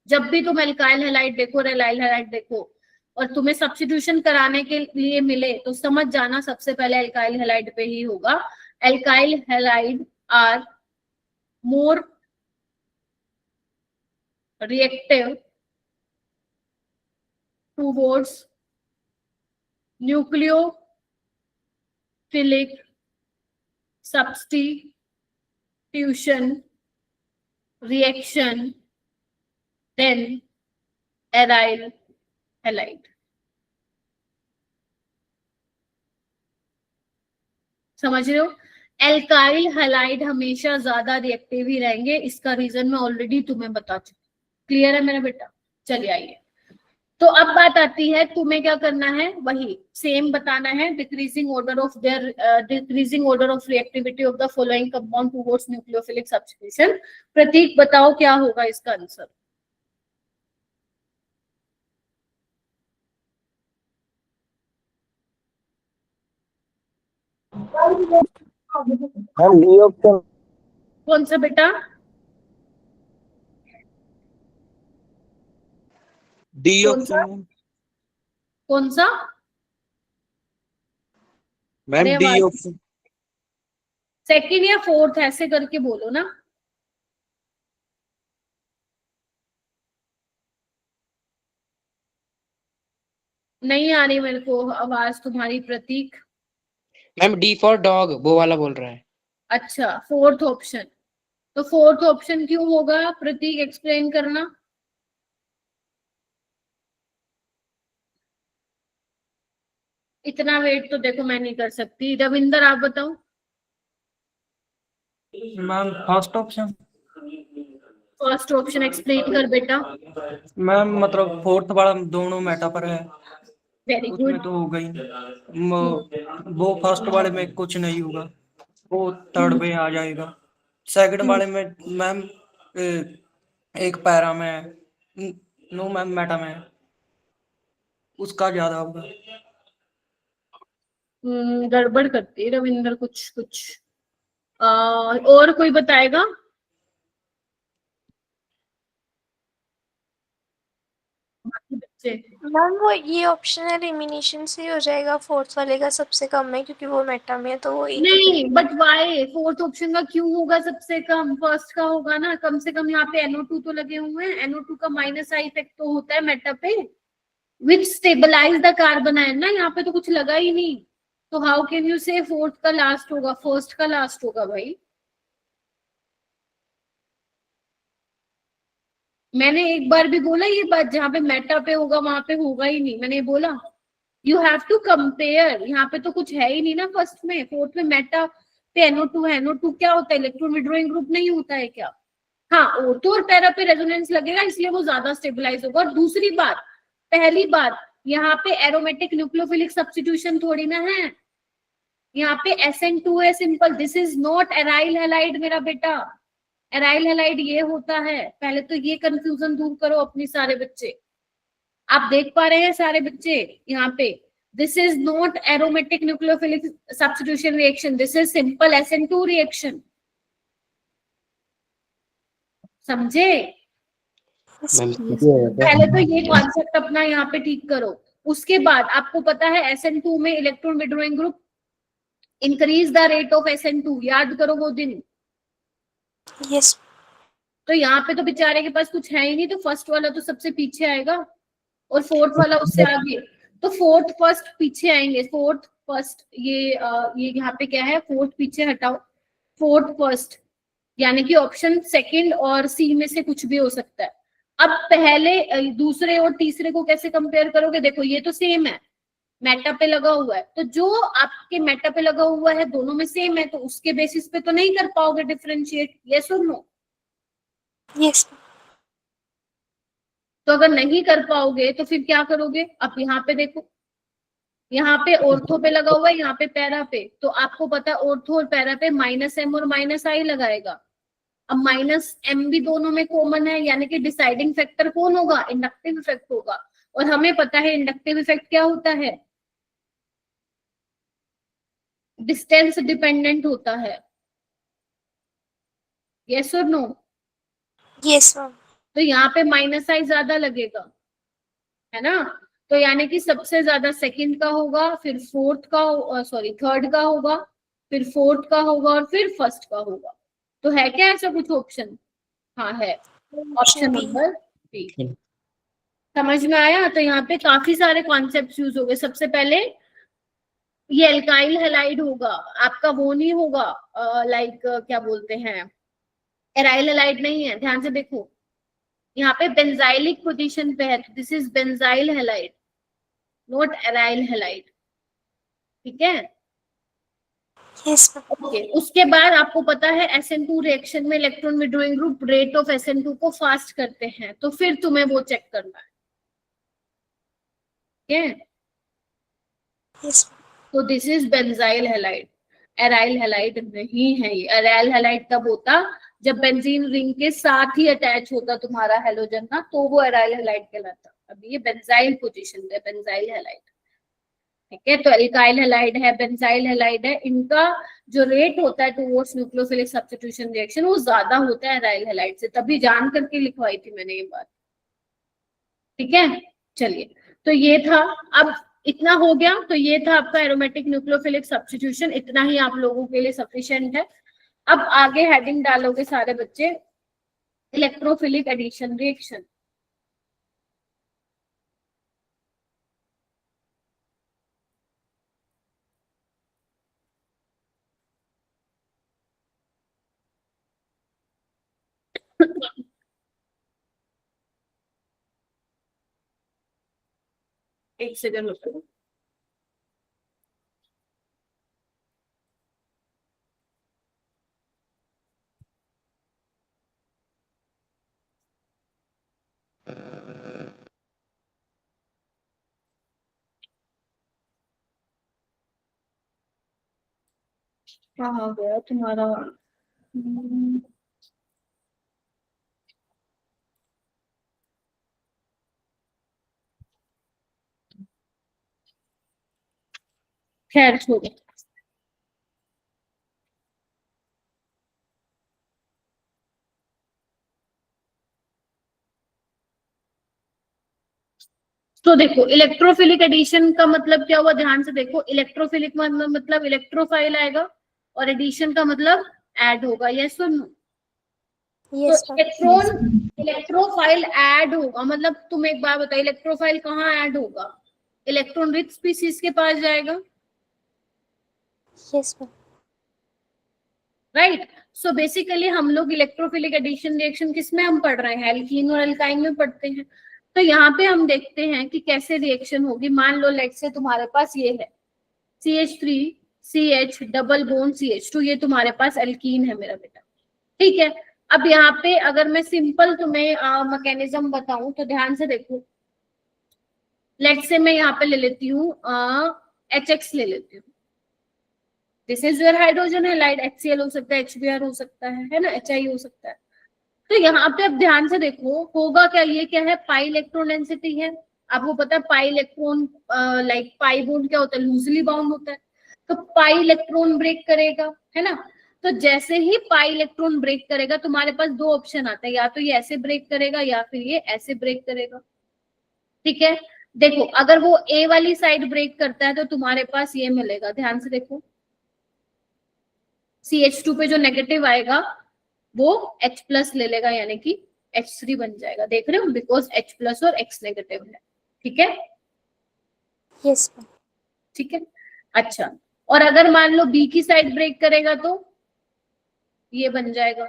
जब भी तुम एल्काइल हैलाइड देखो और एलाइल हैलाइड देखो और तुम्हें सब्स्टिट्यूशन कराने के लिए मिले तो समझ जाना सबसे पहले एल्काइल हैलाइड पे ही होगा। Alkyl halide are more reactive towards nucleophilic substitution reaction than aryl halide. समझ रहे हो? एल्काइल हैलाइड हमेशा ज्यादा रिएक्टिव ही रहेंगे, इसका रीजन मैं ऑलरेडी तुम्हें बता चुकी। क्लियर है मेरा बेटा? चलिए आइए, तो अब बात आती है तुम्हें क्या करना है, वही सेम बताना है। Decreasing order of reactivity of the following compound towards nucleophilic substitution. Prateek बताओ क्या होगा इसका आंसर। D option. कौन सा बेटा? डी कौन सा? ऑप्शन कौन सा? मैम, अरे डी आवाज- ऑप्शन। सेकंड या फोर्थ ऐसे करके बोलो ना। नहीं आ रही मेरे को आवाज तुम्हारी प्रतीक। मैम D फॉर डॉग, वो वाला बोल रहा है। अच्छा, फोर्थ ऑप्शन। तो फोर्थ ऑप्शन क्यों होगा प्रतीक, एक्सप्लेन करना। इतना वेट तो देखो मैं नहीं कर सकती। रविंदर आप बताओ। Ma'am first option. First option explain कर बेटा। मैम मतलब फोर्थ वाला दोनों मेटा पर है, वेरी उसमें गुड। तो हो गई। वो फर्स्ट वाले में कुछ नहीं होगा, वो थर्ड पे आ जाएगा। सेकंड वाले में मैम एक पैरा में है, नो मैम मेटा में है, उसका ज्यादा होगा। गड़बड़ करती है रविंदर कुछ कुछ। और कोई बताएगा? बाकी बच्चे। मैम वो ये ऑप्शन एलिमिनेशन से ही हो जाएगा, फोर्थ वाले का सबसे कम है क्योंकि वो मेटा में है तो वो एक ही नहीं, बट वाई फोर्थ ऑप्शन का क्यों होगा सबसे कम? फर्स्ट का होगा ना। कम से कम यहाँ पे NO2 तो लगे हुए हैं। NO2 का -I इफेक्ट तो होता है मेटा पे, विच स्टेबलाइज द कार्बन आयन ना। यहाँ पे तो कुछ लगा ही नहीं, तो हाउ कैन यू से फोर्थ का लास्ट होगा? फर्स्ट का लास्ट होगा भाई। मैंने एक बार भी बोला ये बात, जहाँ पे मेटा पे होगा वहां पे होगा ही नहीं, मैंने बोला यू हैव टू कंपेयर। यहाँ पे तो कुछ है ही नहीं ना फर्स्ट में। फोर्थ में मेटा पे NO2 है। NO2 क्या होता है? इलेक्ट्रॉन विड्रॉइंग ग्रुप नहीं होता है क्या? हाँ, ऑर्थो और पैरा पे रेजोनेंस लगेगा इसलिए वो ज्यादा स्टेबलाइज होगा। और दूसरी बात, पहली बात, यहाँ पे एरोमेटिक न्यूक्लियोफिलिक सब्स्टिट्यूशन थोड़ी ना है। यहाँ पे SN2 है simple. This is not aryl halide मेरा बेटा। एराइल हैलाइड ये होता है। पहले तो ये कंफ्यूजन दूर करो अपनी सारे बच्चे। आप देख पा रहे हैं सारे बच्चे यहाँ पे, this is not aromatic nucleophilic substitution reaction, this is simple SN2 reaction. समझे? पहले तो ये कॉन्सेप्ट अपना यहाँ पे ठीक करो। उसके बाद आपको पता है SN2 में electron withdrawing group increase the rate of SN2, याद करो वो दिन। यस। तो यहाँ पे तो बेचारे के पास कुछ है ही नहीं, तो फर्स्ट वाला तो सबसे पीछे आएगा और फोर्थ वाला उससे आगे। तो फोर्थ फर्स्ट पीछे आएंगे। फोर्थ फर्स्ट ये यहाँ पे क्या है? फोर्थ पीछे हटाओ, फोर्थ फर्स्ट, यानी कि ऑप्शन सेकंड और सी में से कुछ भी हो सकता है। अब पहले दूसरे और तीसरे को कैसे कंपेयर करोगे? देखो ये तो सेम है, मेटा पे लगा हुआ है, तो जो आपके मेटा पे लगा हुआ है दोनों में सेम है, तो उसके बेसिस पे तो नहीं कर पाओगे डिफरेंशिएट, यस और नो? यस तो अगर नहीं कर पाओगे तो फिर क्या करोगे? अब यहाँ पे देखो, यहाँ पे ऑर्थो पे लगा हुआ है, यहाँ पे पैरा पे, तो आपको पता है ऑर्थो और पैरा पे माइनस एम और माइनस आई लगाएगा। अब माइनस एम भी दोनों में कॉमन है, यानी कि डिसाइडिंग फैक्टर कौन होगा? इंडक्टिव इफेक्ट होगा। और हमें पता है इंडक्टिव इफेक्ट क्या होता है? डिस्टेंस डिपेंडेंट होता है, यस और नो? Yes ma'am. तो यहाँ पे माइनस आई ज्यादा लगेगा, है ना? तो यानी कि सबसे ज्यादा सेकंड का होगा, फिर फोर्थ का, सॉरी थर्ड का होगा, फिर फोर्थ का होगा, और फिर फर्स्ट का होगा। तो है क्या ऐसा कुछ ऑप्शन? हाँ है, ऑप्शन नंबर बी। समझ में आया? तो यहाँ पे काफी सारे कॉन्सेप्ट यूज हो गए। सबसे पहले ये एल्काइल हैलाइड होगा आपका, वो नहीं होगा लाइक क्या बोलते हैं, एराइल हैलाइड नहीं है। ध्यान से देखो, यहाँ पे बेंजाइलिक पोजीशन पे है, तो this is benzyl halide, not aryl halide, ठीक है? Yes ma'am. ओके, उसके बाद आपको पता है SN2 रिएक्शन में electron withdrawing group rate of SN2 को फास्ट करते हैं, तो फिर तुम्हें वो चेक करना है, ठीक है? यस तो this is benzyl halide, aryl halide नहीं है ये। एराइल हैलाइड तब होता जब बेंजीन रिंग के साथ ही अटैच होता तुम्हारा हेलोजन ना, तो वो एराइल हैलाइड कहलाता। अभी ये बेंजाइल पोजीशन है, बेंजाइल हैलाइड, ठीक है? तो एल्काइल हैलाइड है, बेंजाइल हैलाइड है, इनका जो रेट होता है टुवर्ड्स न्यूक्लियोफिलिक सब्स्टिट्यूशन रिएक्शन वो ज्यादा होता है एराइल हैलाइड से, तभी जान करके लिखवाई थी मैंने ये बात, ठीक है? चलिए, तो ये था, अब इतना हो गया। तो ये था आपका एरोमेटिक न्यूक्लियोफिलिक सब्स्टिट्यूशन, इतना ही आप लोगों के लिए सफिशिएंट है। अब आगे हेडिंग डालोगे सारे बच्चे, इलेक्ट्रोफिलिक एडिशन रिएक्शन। एक सेकंड रुको। कहाँ गया तुम्हारा? खैर छोड़ो। तो देखो, इलेक्ट्रोफिलिक एडिशन का मतलब क्या हुआ? ध्यान से देखो, इलेक्ट्रोफिलिक मतलब इलेक्ट्रोफाइल आएगा, और एडिशन का मतलब ऐड होगा, यस और नो? यस तो मैम। इलेक्ट्रोफाइल ऐड होगा, मतलब तुम एक बार बताओ, इलेक्ट्रोफाइल कहाँ ऐड होगा? इलेक्ट्रॉन रिच स्पीसीज के पास जाएगा, yes ma'am. Right? So basically हम लोग इलेक्ट्रोफिलिक एडिशन रिएक्शन किस में हम पढ़ रहे हैं? एल्कीन और एल्काइन में पढ़ते हैं। तो यहाँ पे हम देखते हैं कि कैसे रिएक्शन होगी। मान लो लेट से तुम्हारे पास ये है CH3 CH double bond CH2, ये तुम्हारे पास एल्कीन है मेरा बेटा, ठीक है? अब यहाँ पे अगर मैं सिंपल तुम्हें मैकेनिज्म बताऊं तो ध्यान से देखो, लेट से मैं यहाँ पे ले लेती हूँ HX ले लेती हूँ, this is your hydrogen halide, HCl हो सकता है, HBr हो सकता है ना, HI हो सकता है। तो यहाँ पे अब ध्यान से देखो, होगा क्या? ये क्या है? पाई इलेक्ट्रॉन डेंसिटी है। आपको पता है pi electron like pi bond क्या होता है? लूजली बाउंड होता है। तो पाई इलेक्ट्रॉन ब्रेक करेगा, है ना? तो जैसे ही पाई इलेक्ट्रॉन ब्रेक करेगा, तुम्हारे पास दो ऑप्शन आता है, या तो ये ऐसे ब्रेक करेगा या फिर ये ऐसे ब्रेक करेगा, ठीक है? देखो, अगर वो ए वाली साइड ब्रेक करता है तो तुम्हारे पास ये मिलेगा। ध्यान से देखो, CH2 पे जो नेगेटिव आएगा वो H प्लस ले लेगा, यानी कि H3 बन जाएगा। देख रहे हो, बिकॉज H प्लस और X नेगेटिव है, ठीक है? Yes ma'am. ठीक है, अच्छा। और अगर मान लो B की साइड ब्रेक करेगा तो ये बन जाएगा,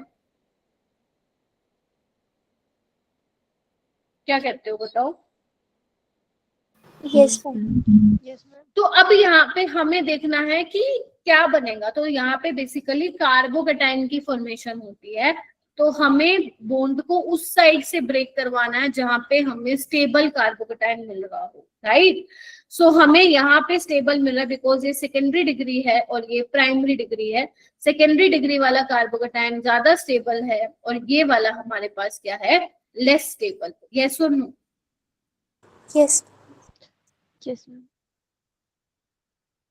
क्या कहते हो बताओ? Yes ma'am. Yes, ma'am. तो अब यहाँ पे हमें देखना है कि क्या बनेगा। तो यहाँ पे बेसिकली कार्बोकेटाइन की फॉर्मेशन होती है, तो हमें बॉन्ड को उस साइड से ब्रेक करवाना है जहां पे हमें स्टेबल कार्बोकेटाइन मिल रहा हो, राइट। सो हमें यहाँ पे स्टेबल मिल रहा है बिकॉज ये सेकेंडरी डिग्री है और ये प्राइमरी डिग्री है। सेकेंडरी डिग्री वाला कार्बोकेटाइन ज्यादा स्टेबल है और ये वाला हमारे पास क्या है, लेस स्टेबल। यस और नो? यस। Yes, ma'am.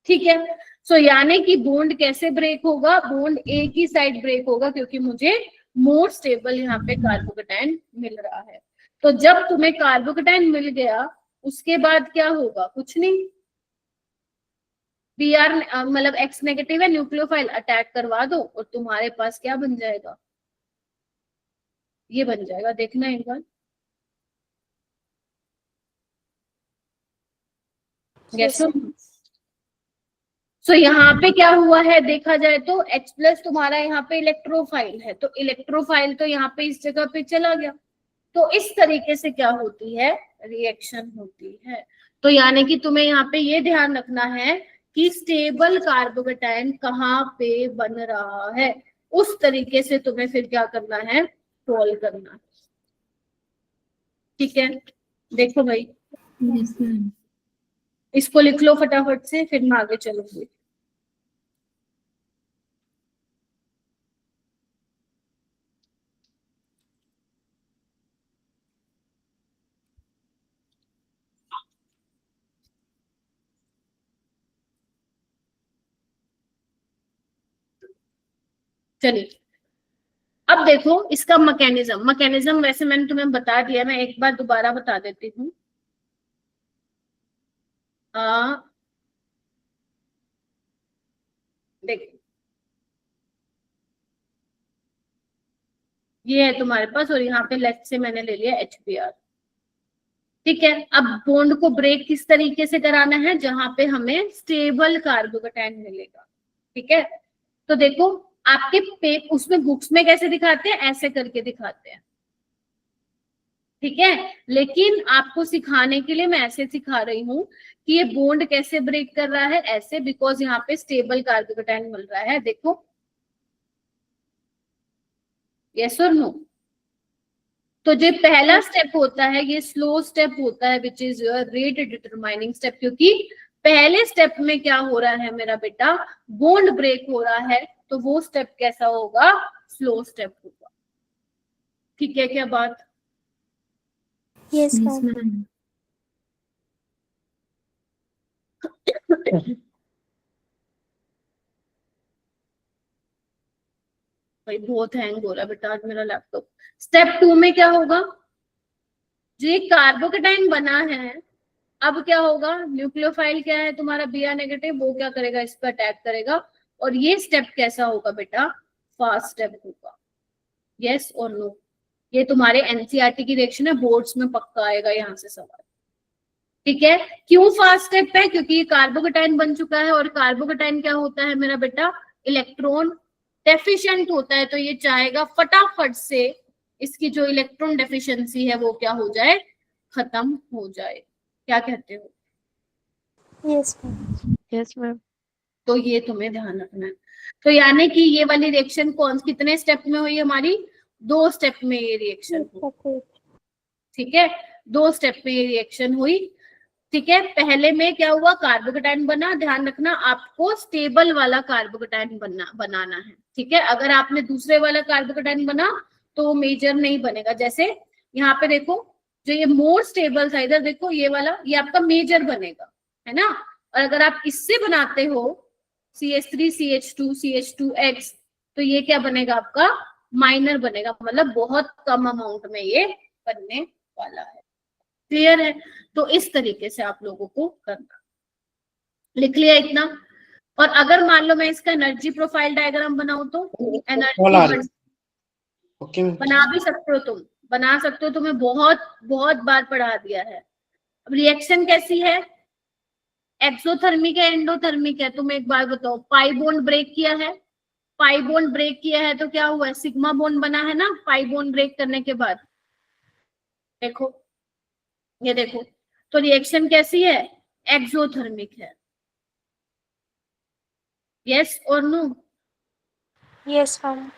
ठीक है। सो यानी कि बॉन्ड कैसे ब्रेक होगा, बॉन्ड एक ही साइड ब्रेक होगा क्योंकि मुझे मोर स्टेबल यहाँ पे कार्बोकेटाइन मिल रहा है। तो जब तुम्हें कार्बोकेटाइन मिल गया उसके बाद क्या होगा, कुछ नहीं, Br मतलब X नेगेटिव है, न्यूक्लियोफाइल अटैक करवा दो और तुम्हारे पास क्या बन जाएगा, ये बन जाएगा। देखना एक बार। Yes, सो यहाँ पे क्या हुआ है देखा जाए तो H प्लस तुम्हारा यहाँ पे इलेक्ट्रोफाइल है, तो इलेक्ट्रोफाइल तो यहाँ पे इस जगह पे चला गया। तो इस तरीके से क्या होती है, रिएक्शन होती है। तो यानी कि तुम्हें यहाँ पे ये ध्यान रखना है कि स्टेबल कार्बोकेटाइन कहाँ पे बन रहा है, उस तरीके से तुम्हें फिर क्या करना है, सॉल्व करना है। ठीक है, देखो भाई। इसको लिख लो फटाफट से, फिर मैं आगे चलूंगी। चलिए अब देखो इसका मैकेनिज्म वैसे मैंने तुम्हें बता दिया, मैं एक बार दोबारा बता देती हूँ। देखो ये है तुम्हारे पास और यहाँ पे लेफ्ट से मैंने ले लिया HBr। ठीक है, अब बॉन्ड को ब्रेक किस तरीके से कराना है, जहां पे हमें स्टेबल कार्बोकेटाइन मिलेगा। ठीक है, तो देखो आपके उसमें बुक्स में कैसे दिखाते हैं, ऐसे करके दिखाते हैं। ठीक है, लेकिन आपको सिखाने के लिए मैं ऐसे सिखा रही हूँ कि ये बॉन्ड कैसे ब्रेक कर रहा है, ऐसे, बिकॉज यहाँ पे स्टेबल कार्बोकेटाइन मिल रहा है। देखो, यस और नो? तो जो पहला स्टेप होता है ये स्लो स्टेप होता है, which is your rate determining step, क्योंकि पहले स्टेप में क्या हो रहा है मेरा बेटा, बॉन्ड ब्रेक हो रहा है, तो वो स्टेप कैसा होगा, स्लो स्टेप होगा। ठीक है क्या बात? Yes ma'am. भाई बहुत हैंग हो रहा है बेटा आज मेरा लैपटॉप। स्टेप 2 में क्या होगा, जो ये कार्बोकेटाइन बना है, अब क्या होगा, न्यूक्लियोफाइल क्या है तुम्हारा Br नेगेटिव, वो क्या करेगा, इस पर अटैक करेगा। और ये स्टेप कैसा होगा बेटा, फास्ट स्टेप होगा। यस और नो? ये तुम्हारे एनसीईआरटी की रिएक्शन है, बोर्ड्स में पक्का आएगा यहाँ से सवाल। ठीक है, क्यों फास्ट स्टेप है, क्योंकि ये कार्बोकेटाइन बन चुका है और कार्बोकेटाइन क्या होता है मेरा बेटा, इलेक्ट्रॉन डेफिशिएंट होता है, तो ये चाहेगा फटाफट से इसकी जो इलेक्ट्रॉन डेफिशिएंसी है वो क्या हो जाए, खत्म हो जाए। क्या कहते हो? Yes ma'am. Yes, ma'am. तो ये तुम्हें ध्यान रखना है। तो यानी कि ये वाली रिएक्शन कितने स्टेप में हुई हमारी, 2 स्टेप में ये रिएक्शन हुई। ठीक है, 2 स्टेप में ये रिएक्शन हुई। ठीक है, पहले में क्या हुआ, कार्बोकेटाइन बना, ध्यान रखना आपको स्टेबल वाला कार्बोकेटाइन बनाना है। ठीक है, अगर आपने दूसरे वाला कार्बोकेटाइन बना तो मेजर नहीं बनेगा। जैसे यहाँ पे देखो, जो ये मोर स्टेबल था, इधर देखो ये वाला, ये आपका मेजर बनेगा, है ना। और अगर आप इससे बनाते हो CH3 CH2 CH2X, तो ये क्या बनेगा, आपका माइनर बनेगा, मतलब बहुत कम अमाउंट में ये बनने वाला है। क्लियर है? तो इस तरीके से आप लोगों को करना। लिख लिया इतना? और अगर मान लो मैं इसका एनर्जी प्रोफाइल डायग्राम बनाऊं तो एनर्जी ओके बना भी सकते हो, तुम बना सकते हो, तुम्हें बहुत बहुत बार पढ़ा दिया है। अब रिएक्शन कैसी है, एक्सोथर्मिक है एंडोथर्मिक है, तुम एक बार बताओ। पाई बॉन्ड ब्रेक किया है, पाई बॉन्ड ब्रेक किया है तो क्या हुआ है, सिग्मा बॉन्ड बना है ना पाई बॉन्ड ब्रेक करने के बाद। देखो ये देखो, तो रिएक्शन कैसी है, एक्सोथर्मिक है, यस और नो। Yes ma'am.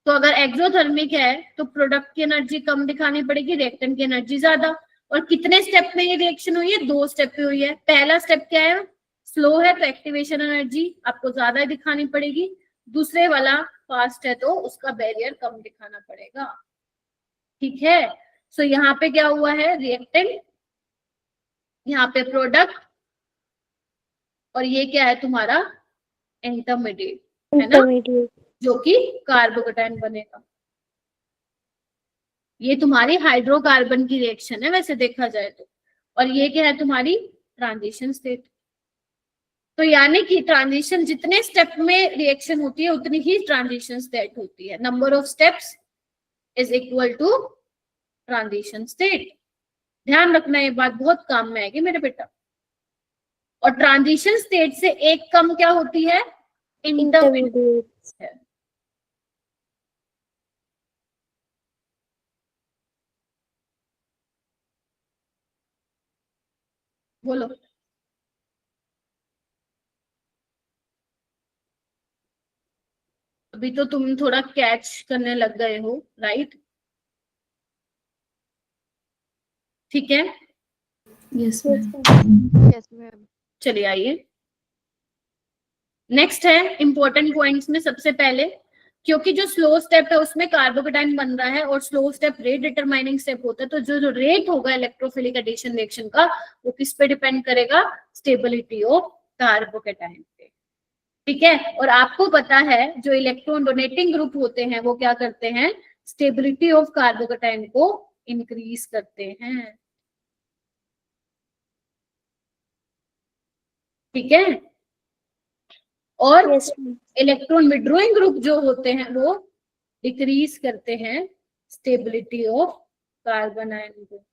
तो अगर एक्सोथर्मिक है तो प्रोडक्ट की एनर्जी कम दिखानी पड़ेगी, रिएक्टेंट की एनर्जी ज्यादा। और कितने स्टेप में ये रिएक्शन हुई है, 2 स्टेप पे हुई है। पहला स्टेप क्या है, स्लो है तो एक्टिवेशन एनर्जी आपको ज्यादा दिखानी पड़ेगी, दूसरे वाला फास्ट है तो उसका बैरियर कम दिखाना पड़ेगा, ठीक है। सो यहाँ पे क्या हुआ है, रिएक्टेंट, यहाँ पे प्रोडक्ट, और ये क्या है तुम्हारा इंटरमीडिएट, है ना, इंटरमीडिएट। जो कि कार्बोकेटाइन बनेगा। ये तुम्हारी हाइड्रोकार्बन की रिएक्शन है वैसे देखा जाए तो। और ये क्या है तुम्हारी ट्रांजिशन स्टेट। तो यानी कि ट्रांजिशन जितने स्टेप में रिएक्शन होती है उतनी ही ट्रांजिशन स्टेट होती है। Number of steps is equal to transition state. ध्यान रखना, ये बात बहुत काम में आएगी मेरे बेटा। और ट्रांजिशन स्टेट से एक कम क्या होती है, इंटरमीडिएट है। बोलो। अभी तो तुम थोड़ा कैच करने लग गए हो, राइट? ठीक है, यस मैम। चलिए आइए। नेक्स्ट है इंपॉर्टेंट पॉइंट्स में सबसे पहले, क्योंकि जो स्लो स्टेप है उसमें कार्बोकेटाइन बन रहा है और slow step rate determining step होता है, तो जो रेट होगा इलेक्ट्रोफिलिक एडिशन रिएक्शन का वो किस पे डिपेंड करेगा, स्टेबिलिटी ऑफ कार्बोकेटाइन पे, ठीक है। और आपको पता है जो इलेक्ट्रॉन डोनेटिंग ग्रुप होते हैं वो क्या करते हैं, स्टेबिलिटी ऑफ कार्बोकेटाइन को इंक्रीज करते हैं, ठीक है। और इलेक्ट्रॉन विड्रॉइंग ग्रुप जो होते हैं वो डिक्रीज करते हैं स्टेबिलिटी ऑफ कार्बन आयन को।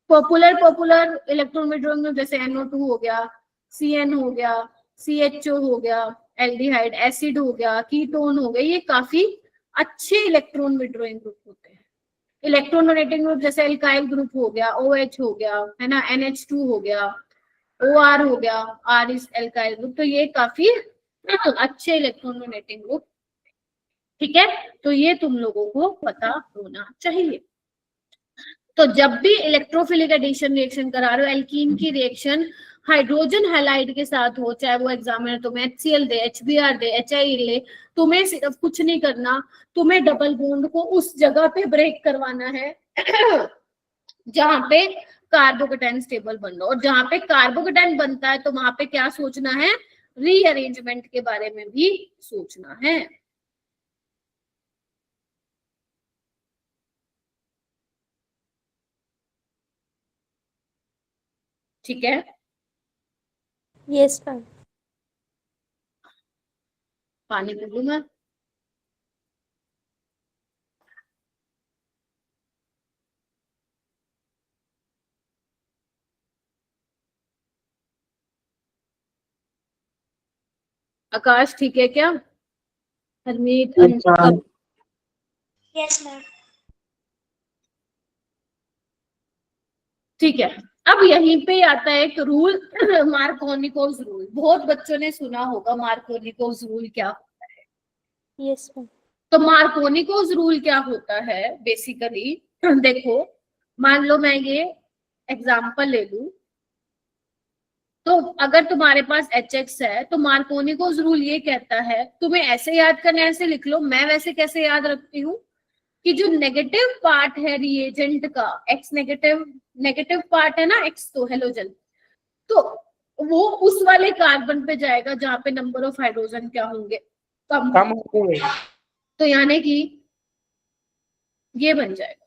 पॉपुलर इलेक्ट्रॉन विड्रॉइंग ग्रुप जैसे NO2 हो गया, CN हो गया, CHO हो गया, एल्डिहाइड एसिड हो गया, कीटोन हो गए, ये काफी अच्छे इलेक्ट्रॉन विड्रॉइंग ग्रुप होते हैं। इलेक्ट्रॉन डोनेटिंग ग्रुप जैसे एल्काइल ग्रुप हो गया, OH हो गया, है ना, NH2 हो गया, OR हो गया, R इज एल्काइल ग्रुप, तो ये काफी अच्छे इलेक्ट्रॉन डोनेटिंग ग्रुप, ठीक है। तो ये तुम लोगों को पता होना चाहिए। तो जब भी इलेक्ट्रोफिलिक एडिशन रिएक्शन करा रहे हो, एल्कीन की रिएक्शन हाइड्रोजन हैलाइड के साथ हो, चाहे वो एग्जामिनर तुम्हें HCl दे, HBr दे, HI ले, तुम्हें सिर्फ कुछ नहीं करना, तुम्हें डबल बॉन्ड को उस जगह पे ब्रेक करवाना है जहां पे कार्बोकेटाइन स्टेबल बन रहा हो। और जहां पे कार्बोकेटाइन बनता है तो वहां पे क्या सोचना है, रीअरेंजमेंट के बारे में भी सोचना है। ठीक है, यस मैम। पानी पी लूं मैं। आकाश ठीक है क्या? Harmeet, Anshu, yes ma'am. ठीक है। अब यहीं पे आता है एक रूल, मार्कोनिकोव रूल। बहुत बच्चों ने सुना होगा मार्कोनिकोव रूल क्या होता है। Yes ma'am. तो मार्कोनिकोव रूल क्या होता है बेसिकली, देखो मान लो मैं ये एग्जांपल ले लूं, तो अगर तुम्हारे पास HX है तो मार्कोनिकोव रूल ये कहता है, तुम्हें ऐसे याद करना है, ऐसे लिख लो। मैं वैसे कैसे याद रखती हूँ कि जो नेगेटिव पार्ट है रिएजेंट का, X नेगेटिव पार्ट है ना, X तो हेलोजन, तो वो उस वाले कार्बन पे जाएगा जहां पे नंबर ऑफ हाइड्रोजन क्या होंगे, कम होंगे। तो यानी कि ये बन जाएगा।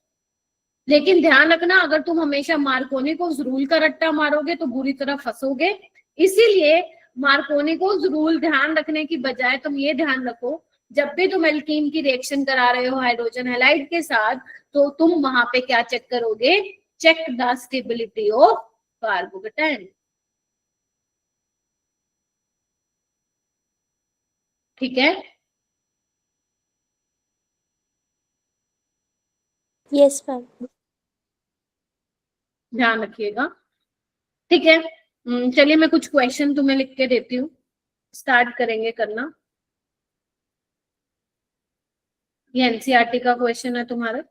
लेकिन ध्यान रखना, अगर तुम हमेशा मार्कोनिकोव रूल का रट्टा मारोगे तो बुरी तरह फंसोगे। इसीलिए मार्कोनिकोव रूल ध्यान रखने की बजाय तुम ये ध्यान रखो, जब भी तुम एल्कीन की रिएक्शन करा रहे हो हाइड्रोजन हैलाइड के साथ, तो तुम वहां पे क्या चेक करोगे, check the stability of carbocation. ठीक है? Yes ma'am. ध्यान रखिएगा, ठीक है? चलिए मैं कुछ क्वेश्चन तुम्हें लिख के देती हूँ, स्टार्ट करेंगे करना। ये एनसीईआरटी का क्वेश्चन है तुम्हारा।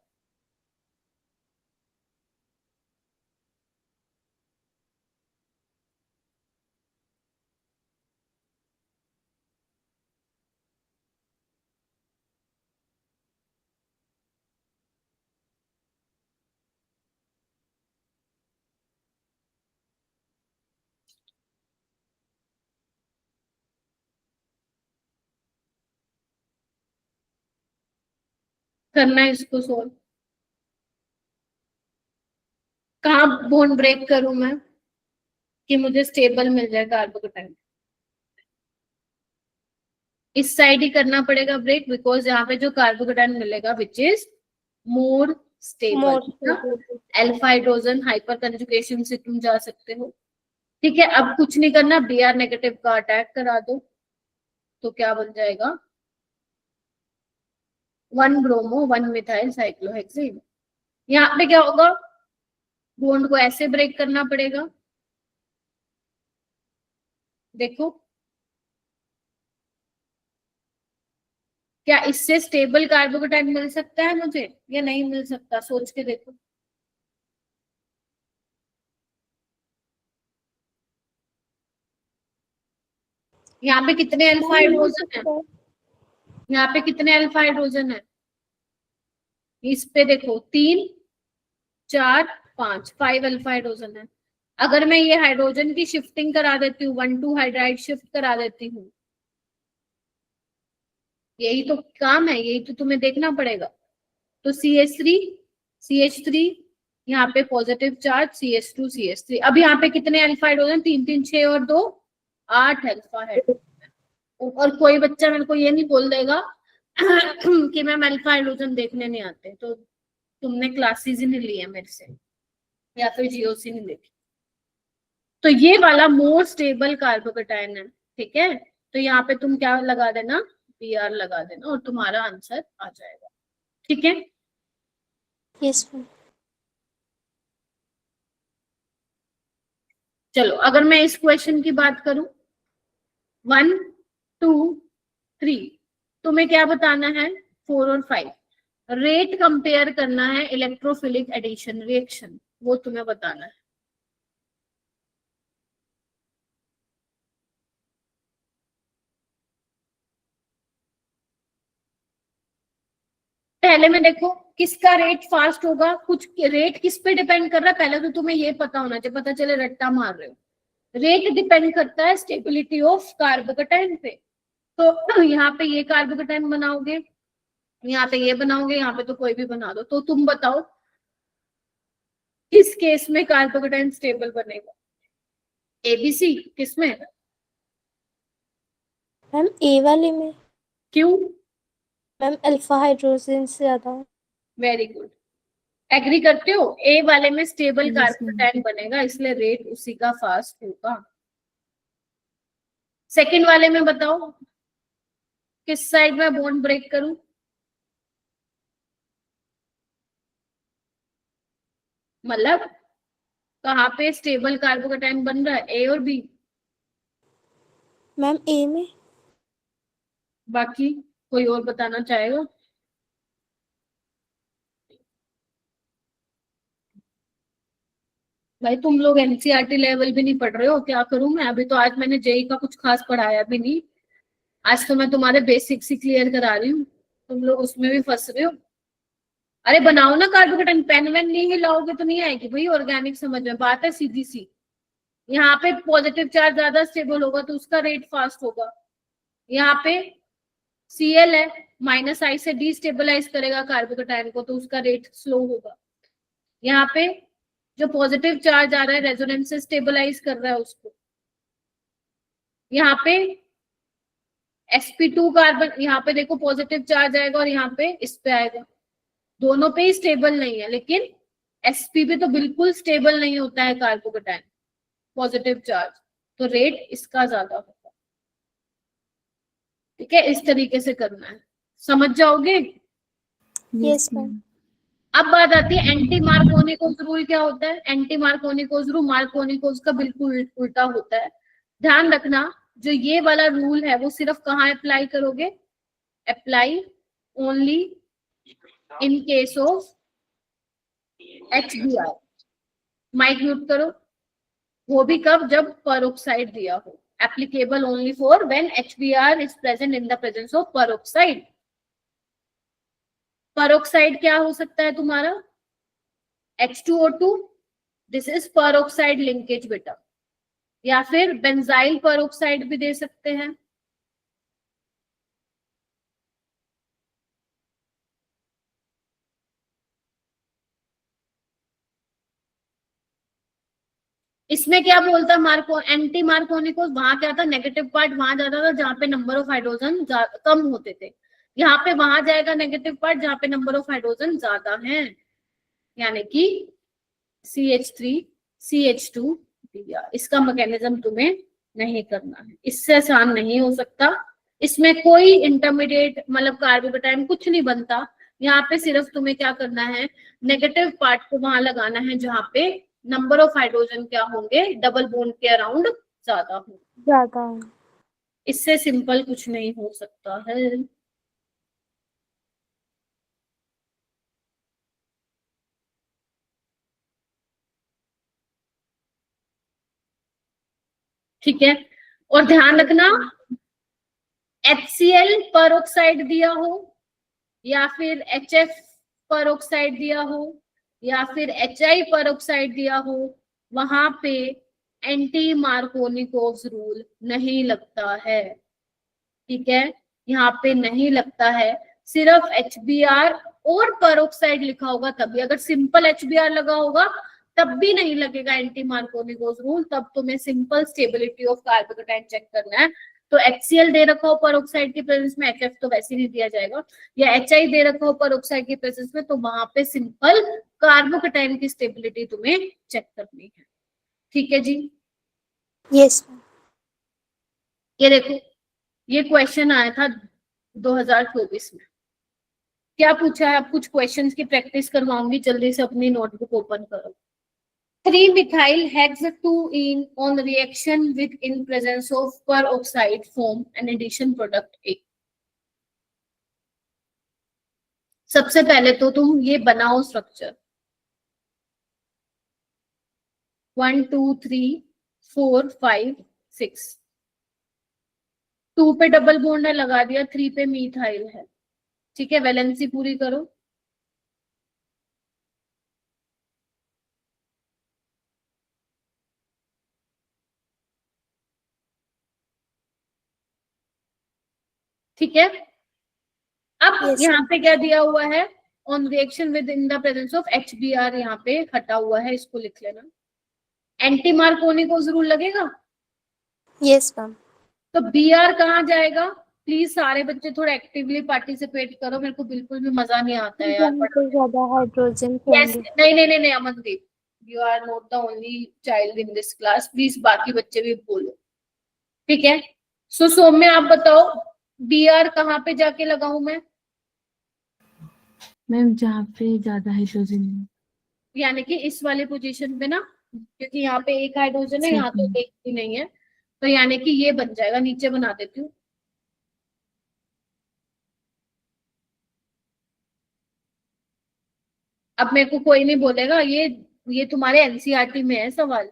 करना है इसको सोल्व। कहाँ बोन ब्रेक करूं मैं कि मुझे स्टेबल मिल जाए कार्बोकेटाइन? इस साइड ही करना पड़ेगा ब्रेक, बिकॉज यहाँ पे जो कार्बोकेटाइन मिलेगा which is more stable. Alpha hydrogen hyper conjugation से तुम जा सकते हो, ठीक है? अब कुछ नहीं करना, Br नेगेटिव का अटैक करा दो, तो क्या बन जाएगा? 1 ब्रोमो 1 मिथाइल साइक्लोहेक्सेन। यहाँ पे क्या होगा? बॉन्ड को ऐसे ब्रेक करना पड़ेगा, देखो क्या इससे स्टेबल कार्बोकेटाइन मिल सकता है मुझे या नहीं मिल सकता? सोच के देखो। यहाँ पे कितने अल्फा हाइड्रोजन है? यहाँ पे कितने अल्फा हाइड्रोजन है? इस पे देखो 3 4 5 5 अल्फा हाइड्रोजन है। अगर मैं ये हाइड्रोजन की शिफ्टिंग करा देती हूँ, 1,2 हाइड्राइड शिफ्ट करा देती हूँ, यही तो काम है, यही तो तुम्हें देखना पड़ेगा। तो CH3 यहाँ पे पॉजिटिव चार्ज, CH2 CH3। अब यहाँ पे कितने अल्फा हाइड्रोजन? 3 3 6 और 2 8 अल्फा हाइड्रोजन। और कोई बच्चा मेरे को ये नहीं बोल देगा कि मैम अल्फा हाइड्रोजन देखने नहीं आते, तो तुमने क्लासेस ही नहीं ली है मेरे से या फिर जीओसी नहीं देखी। तो ये वाला मोर स्टेबल कार्बोकेटाइन है, ठीक है? तो यहाँ पे तुम क्या लगा देना? Br लगा देना और तुम्हारा आंसर आ जाएगा, ठीक है? Yes ma'am. चलो अगर मैं इस क्वेश्चन की बात करूं, 1 2 3, तुम्हें क्या बताना है? 4 और 5 रेट कंपेयर करना है, इलेक्ट्रोफिलिक एडिशन रिएक्शन, वो तुम्हें बताना है। पहले में देखो किसका रेट फास्ट होगा, कुछ रेट किस पे डिपेंड कर रहा है, पहले तो तुम्हें ये पता होना चाहिए, पता चले रट्टा मार रहे हो। रेट डिपेंड करता है स्टेबिलिटी ऑफ कार्बोकेटाइन पे। तो यहाँ पे ये कार्बोकेटाइन बनाओगे, यहाँ पे ये बनाओगे, यहाँ पे तो कोई भी बना दो। तो तुम बताओ किस केस में कार्बोकेटाइन स्टेबल बनेगा? ABC किसमें? मैम ए वाले में। क्यों? मैम अल्फा हाइड्रोजन से ज्यादा। वेरी गुड, एग्री करते हो? ए वाले में स्टेबल Yes, कार्बोकेटाइन बनेगा, इसलिए रेट उसी का फास्ट होगा। सेकंड वाले में बताओ किस साइड में बॉन्ड ब्रेक करूं? मतलब कहाँ पे स्टेबल कार्बोकेटाइन बन रहा है, ए और बी? मैम ए में। बाकी कोई और बताना चाहेगा? भाई तुम लोग एनसीईआरटी लेवल भी नहीं पढ़ रहे हो, क्या करूं मैं? अभी तो आज मैंने जेई का कुछ खास पढ़ाया भी नहीं, आज तो मैं तुम्हारे बेसिक्स ही क्लियर करा रही हूँ, तुम लोग उसमें भी फंस रहे हो। अरे बनाओ ना कार्बोकेटाइन, पेन वेन नहीं हिलाओगे तो नहीं आएगी भाई ऑर्गेनिक, समझ में बात है सीधी सी। यहाँ पे पॉजिटिव चार्ज ज्यादा स्टेबल होगा तो उसका रेट फास्ट होगा। यहाँ पे Cl है, -I से डिस्टेबलाइज करेगा कार्बोकेटाइन को, तो उसका रेट स्लो होगा। यहाँ पे जो पॉजिटिव चार्ज आ रहा है रेजोनेंस से स्टेबलाइज कर रहा है उसको। यहाँ पे sp2 कार्बन, यहाँ पे देखो पॉजिटिव चार्ज आएगा और यहाँ पे इस पे आएगा, दोनों पे ही स्टेबल नहीं है, लेकिन sp पे तो बिल्कुल स्टेबल नहीं होता है कार्बोकेटाइन पॉजिटिव चार्ज, तो रेट इसका ज्यादा होगा। ठीक है, इस तरीके से करना है, समझ जाओगे। Yes ma'am. अब बात आती है एंटी मार्कोनिकोस रूल। क्या होता है एंटी मार्कोनिकोस रूल? मार्कोनिकोस का बिल्कुल उल्टा होता है। ध्यान रखना, जो ये वाला रूल है वो सिर्फ कहाँ अप्लाई करोगे? Apply only in case of HBr। Mike mute करो। वो भी कब? जब peroxide दिया हो। Applicable only for when HBr is present in the presence of peroxide। peroxide क्या हो सकता है तुम्हारा? H2O2, this is peroxide linkage बेटा, या फिर बेंजाइल peroxide भी दे सकते हैं। इसमें क्या बोलता मार्को एंटी मार्कोनिकोस? वहां क्या था? नेगेटिव पार्ट वहां जाता था जहां पे नंबर ऑफ हाइड्रोजन कम होते थे। यहाँ पे वहां जाएगा नेगेटिव पार्ट जहां पे नंबर ऑफ हाइड्रोजन ज्यादा है, यानी कि CH3 CH2 Br। इसका मैकेनिज्म तुम्हें नहीं करना है, इससे आसान नहीं हो सकता। इसमें कोई इंटरमीडिएट मतलब कार्बोकेटाइन कुछ नहीं बनता। यहाँ पे सिर्फ तुम्हें क्या करना है? नेगेटिव पार्ट को वहां लगाना है जहां पे नंबर ऑफ हाइड्रोजन क्या होंगे? डबल बॉन्ड के अराउंड ज्यादा होंगे। ज्यादा। इससे सिंपल कुछ नहीं हो सकता है। ठीक है, और ध्यान रखना HCl peroxide दिया हो या फिर HF peroxide दिया हो या फिर HI peroxide दिया हो, वहां पे एंटी मार्कोनिकोव रूल नहीं लगता है। ठीक है, यहाँ पे नहीं लगता है। सिर्फ HBr और peroxide लिखा होगा तभी। अगर सिंपल HBr लगा होगा तब भी नहीं लगेगा एंटी मार्कोनिकोव रूल। तब तुम्हें simple stability of carbocation check करना है। तो HCl दे रखा हो peroxide की प्रेजेंस में, HF तो वैसे नहीं दिया जाएगा, या HI दे रखा हो peroxide की प्रेजेंस में, तो वहां पे सिंपल कार्बोकेटाइन की स्टेबिलिटी तुम्हें चेक करनी है। ठीक है जी। Yes ma'am. ये देखो, ये क्वेश्चन आया था 2024 में। क्या पूछा है? अब कुछ क्वेश्चंस की प्रैक्टिस करवाऊंगी, जल्दी से अपनी नोटबुक ओपन करो। 3-methyl hex2ene on reaction with in presence of peroxide form an addition product A। सबसे पहले तो तुम ये बनाओ स्ट्रक्चर 1 2 3 4 5 6। 2 पे डबल बॉन्ड है, लगा दिया। 3 पे मीथाइल है। ठीक है, वैलेंसी पूरी करो। ठीक है, अब Yes, यहाँ ma'am. पे क्या दिया हुआ है? On reaction with in the presence of HBr, यहाँ पे हटा हुआ है, इसको लिख लेना। एंटी मार्कोनिकोव रूल लगेगा। Yes ma'am. तो Br कहाँ जाएगा? प्लीज सारे बच्चे थोड़ा एक्टिवली पार्टिसिपेट करो, मेरे को बिल्कुल भी मजा नहीं आता है यार जहाँ पे ज्यादा हाइड्रोजन Yes, होंगे। नहीं नहीं नहीं नहीं Amandeep, you are not the only child in this class, please बाकी बच्चे भी बोलो। ठीक है, सो सौम्य आप बताओ Br कहाँ पे जाके लगाऊं मैं? मैम जहाँ पे ज्यादा हाइड्रोजन है। यानी कि इस वाले पोजीशन पे ना, क्योंकि यहाँ पे एक हाइड्रोजन है, यहाँ तो ठीक है। एक भी नहीं है, तो यानी कि ये बन जाएगा। नीचे बना देती हूँ। अब मेरे को कोई नहीं बोलेगा, ये तुम्हारे एनसीईआरटी में है सवाल।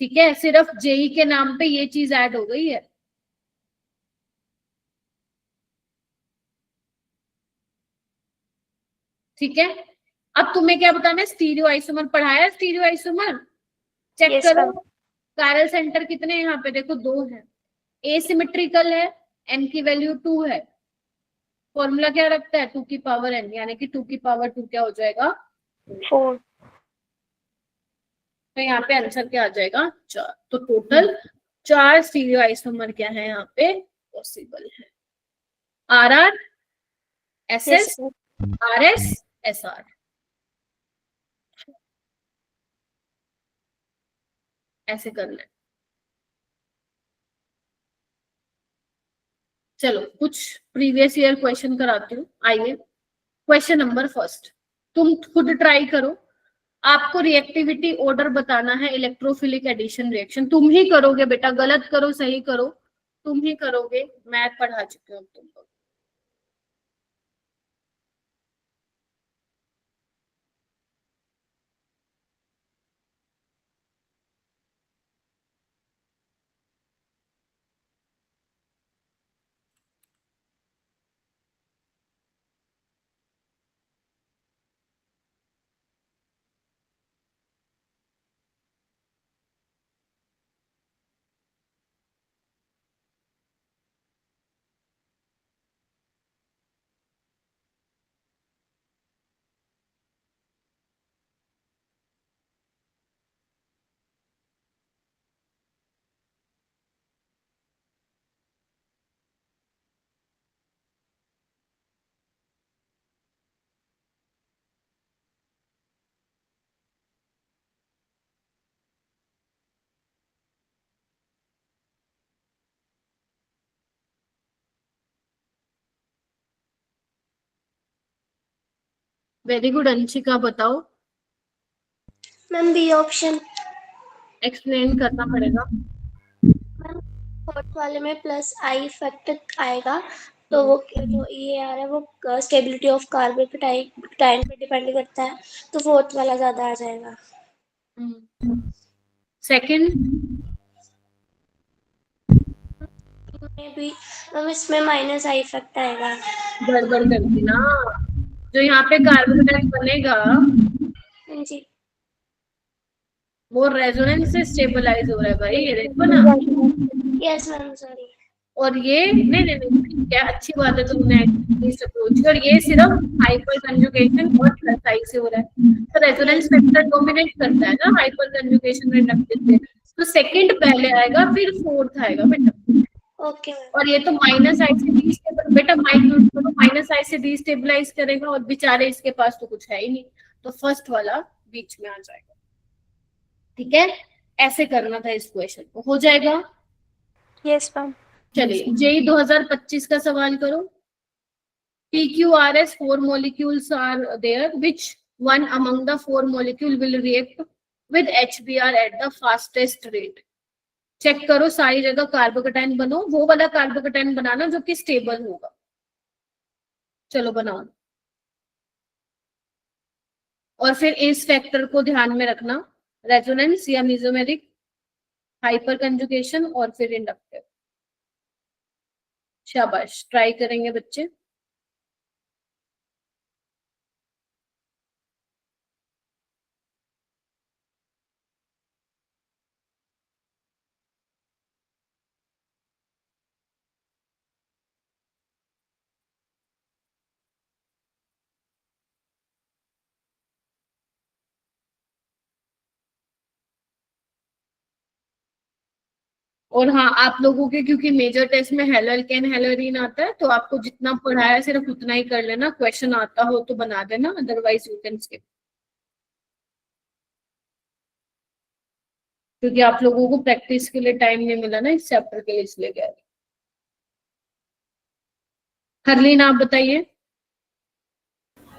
ठीक है, सिर्फ जेई के नाम पे ये चीज ऐड हो गई है। ठीक है, अब तुम्हें क्या बताना है? स्टीरियो आइसोमर पढ़ाया? स्टीरियो आइसोमर चेक Yes, करो। ma'am. कायरल सेंटर कितने हैं यहाँ पे? देखो 2 है। एसिमेट्रिकल है, एन की वैल्यू 2 है। फॉर्मूला क्या रखता है? 2 की पावर n, यानी कि 2 की पावर 2 क्या हो जाएगा? 4। तो यहाँ पे आंसर क्या आ जाएगा? 4। तो टोटल 4 स्टीरियो आइसोमर क्या है यहाँ पे पॉसिबल है? RR SS Yes, sir. RS SR। ऐसे करना है। चलो कुछ प्रीवियस ईयर क्वेश्चन कराती हूँ। आइए क्वेश्चन नंबर फर्स्ट, तुम खुद ट्राई करो। आपको रिएक्टिविटी ऑर्डर बताना है, इलेक्ट्रोफिलिक एडिशन रिएक्शन तुम ही करोगे बेटा, गलत करो सही करो तुम ही करोगे, मैथ पढ़ा चुके हो तुमको। वेरी गुड अंशिका, बताओ। Ma'am B option. एक्सप्लेन करना पड़ेगा। फोर्थ वाले में प्लस आई फैक्टर आएगा, तो वो जो ये आ रहा है वो स्टेबिलिटी ऑफ कार्बोकेटाइन पे डिपेंड करता है, तो फोर्थ वाला ज्यादा आ जाएगा। सेकंड में भी मैम इसमें माइनस आई इफेक्ट आएगा। गड़बड़ कर दी ना, जो यहाँ पे कार्बोकेटाइन बनेगा हाँ जी। वो रेजोनेंस से स्टेबलाइज हो रहा है भाई, ये देखो ना। Yes ma'am, sorry. और ये नहीं नहीं नहीं क्या अच्छी बात है, तुमने इस अप्रोच और ये सिर्फ हाइपर कंजुगेशन और प्लस आई से हो रहा है, तो रेजोनेंस फैक्टर डोमिनेट करता है ना हाइपर कंजुगेशन रिडक्टेंस से, तो सेकंड पहले आएगा फिर फोर्थ आएगा बेटा। Okay ma'am. और ये तो माइनस आई से डिस्टेबल बेटा, माइनस आई से डिस्टेबलाइज करेगा और बेचारे इसके पास तो कुछ है ही नहीं, तो फर्स्ट वाला बीच में आ जाएगा। ठीक है, ऐसे करना था इस क्वेश्चन को, हो जाएगा। Yes ma'am. चलिए जेई 2025 का सवाल करो। PQRS 4 molecules are there, which one among the 4 molecule will react with HBr at the fastest rate? Check करो सारी जगह कार्बोकेटाइन बनो, वो वाला कार्बोकेटाइन बनाना जो कि स्टेबल होगा। चलो बनाओ, और फिर इस फैक्टर को ध्यान में रखना, रेजोनेंस या मेसोमेरिक, हाइपर कंजुगेशन और फिर इंडक्टिव। शाबाश, ट्राई करेंगे बच्चे। और हाँ, आप लोगों के क्योंकि मेजर टेस्ट में हेलोल्केन हेलोरीन आता है, तो आपको जितना पढ़ाया सिर्फ उतना ही कर लेना, क्वेश्चन आता हो तो बना देना, अदरवाइज यू कैन स्किप, क्योंकि आप लोगों को प्रैक्टिस के लिए टाइम नहीं मिला ना इस चैप्टर के लिए, इसलिए गया। हरलीन आप बताइए।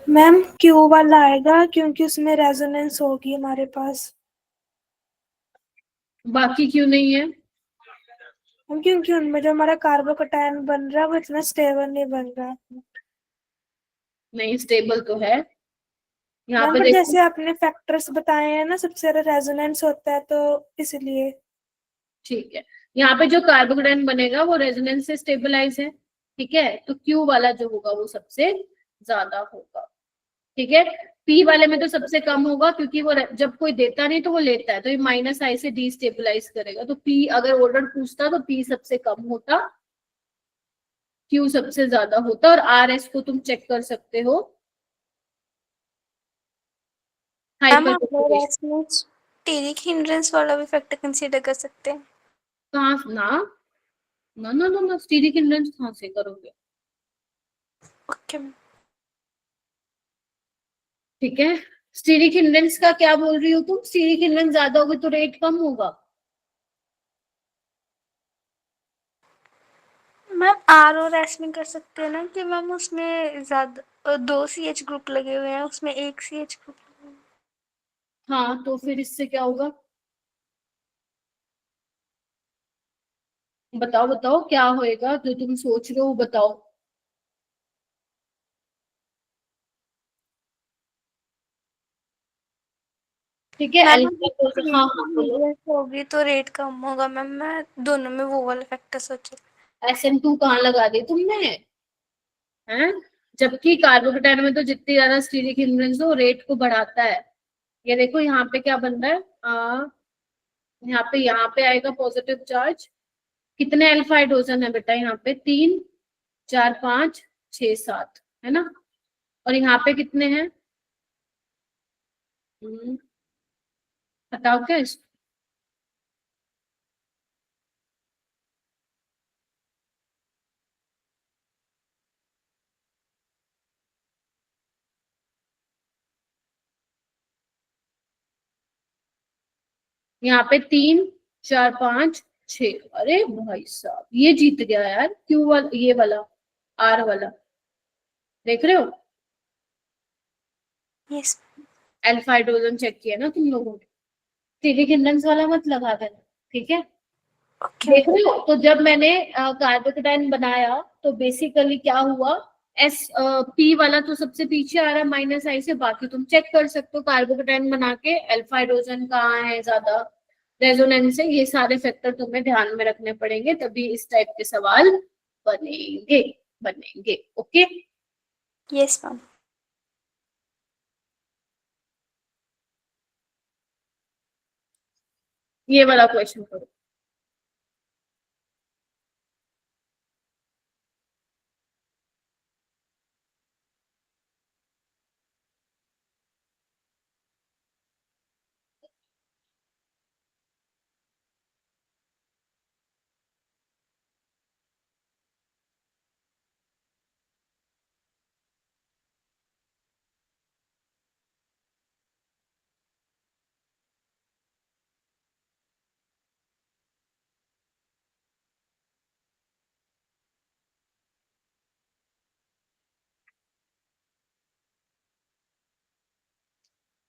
मैम क्यू वाला आएगा क्योंकि उसमें रेजोनेंस होगी हमारे पास। बाकी क्यों नहीं है? क्योंकि उनमें जो हमारा कार्बोकेटाइन बन रहा है वो इतना स्टेबल नहीं बन रहा। नहीं, स्टेबल तो है यहाँ मैम पे, पर देखो। जैसे आपने फैक्टर्स बताए हैं ना, सबसे ज्यादा रेजोनेंस होता है तो इसलिए। ठीक है, यहाँ पे जो कार्बोकेटाइन बनेगा वो रेजोनेंस से स्टेबलाइज है, ठीक है, तो क्यू वाला जो होगा वो सबसे ज्यादा होगा। ठीक है, पी वाले में तो सबसे कम होगा, क्योंकि वो जब कोई देता नहीं तो वो लेता है, तो ये माइनस आई से डिस्टेबलाइज करेगा, तो पी अगर ऑर्डर पूछता तो पी सबसे कम होता, क्यू सबसे ज्यादा होता, और आर एस को तुम चेक कर सकते हो। मैम हाइपर आप लोग इसमें स्टीरिक हिंड्रेंस वाला भी फैक्टर कंसीडर कर सकते हैं। कहाँ ना ना ना ना, ना स्टीरिक हिंड्रेंस कहाँ से करोगे? Okay ma'am. ठीक है, स्टीरिक हिंड्रेंस का क्या बोल रही हो तुम? स्टीरिक हिंड्रेंस ज्यादा होगी तो रेट कम होगा। मैम आर और एस में कर सकते हैं ना कि मैम उसमें ज्यादा 2 CH ग्रुप लगे हुए हैं, उसमें 1 CH ग्रुप। हाँ, तो फिर इससे क्या होगा? बताओ बताओ क्या होएगा जो तुम सोच रहे हो, बताओ। ठीक है, मैम अल्फा। हाँ हाँ बोलो। होगी तो रेट कम होगा मैम, मैं दोनों में वो वाला फैक्टर सोचे। SN2 कहाँ लगा दी तुमने? हैं? जबकि कार्बोकेटाइन में तो जितनी ज्यादा स्टीरिक हिंड्रेंस हो रेट को बढ़ाता है। ये देखो यहाँ पे क्या बन रहा है, यहाँ पे आएगा पॉजिटिव चार्ज। कितने अल्फा हाइड्रोजन है बेटा यहाँ पे? 3 4 5 6 7 है ना। और यहाँ पे कितने हैं? बताओ क्या इसको। यहाँ पे 3 4 5 6। अरे भाई साहब ये जीत गया यार, क्यू वाला, ये वाला, आर वाला। देख रहे हो? यस। अल्फा हाइड्रोजन चेक किया ना तुम लोगों ने। स्टीरिक हिंड्रेंस वाला मत लगा देना, ठीक है? ओके। देख रहे हो? तो जब मैंने कार्बोकेटाइन बनाया तो बेसिकली क्या हुआ, पी वाला तो सबसे पीछे आ रहा है माइनस आई से। बाकी तुम चेक कर सकते हो कार्बोकेटाइन बना के अल्फा हाइड्रोजन कहाँ है ज्यादा रेजोनेंस है। ये सारे फैक्टर तुम्हें ध्यान में रखने पड़ेंगे, तभी इस टाइप के सवाल बनेंगे। ओके। Yes ma'am. ये वाला क्वेश्चन करो।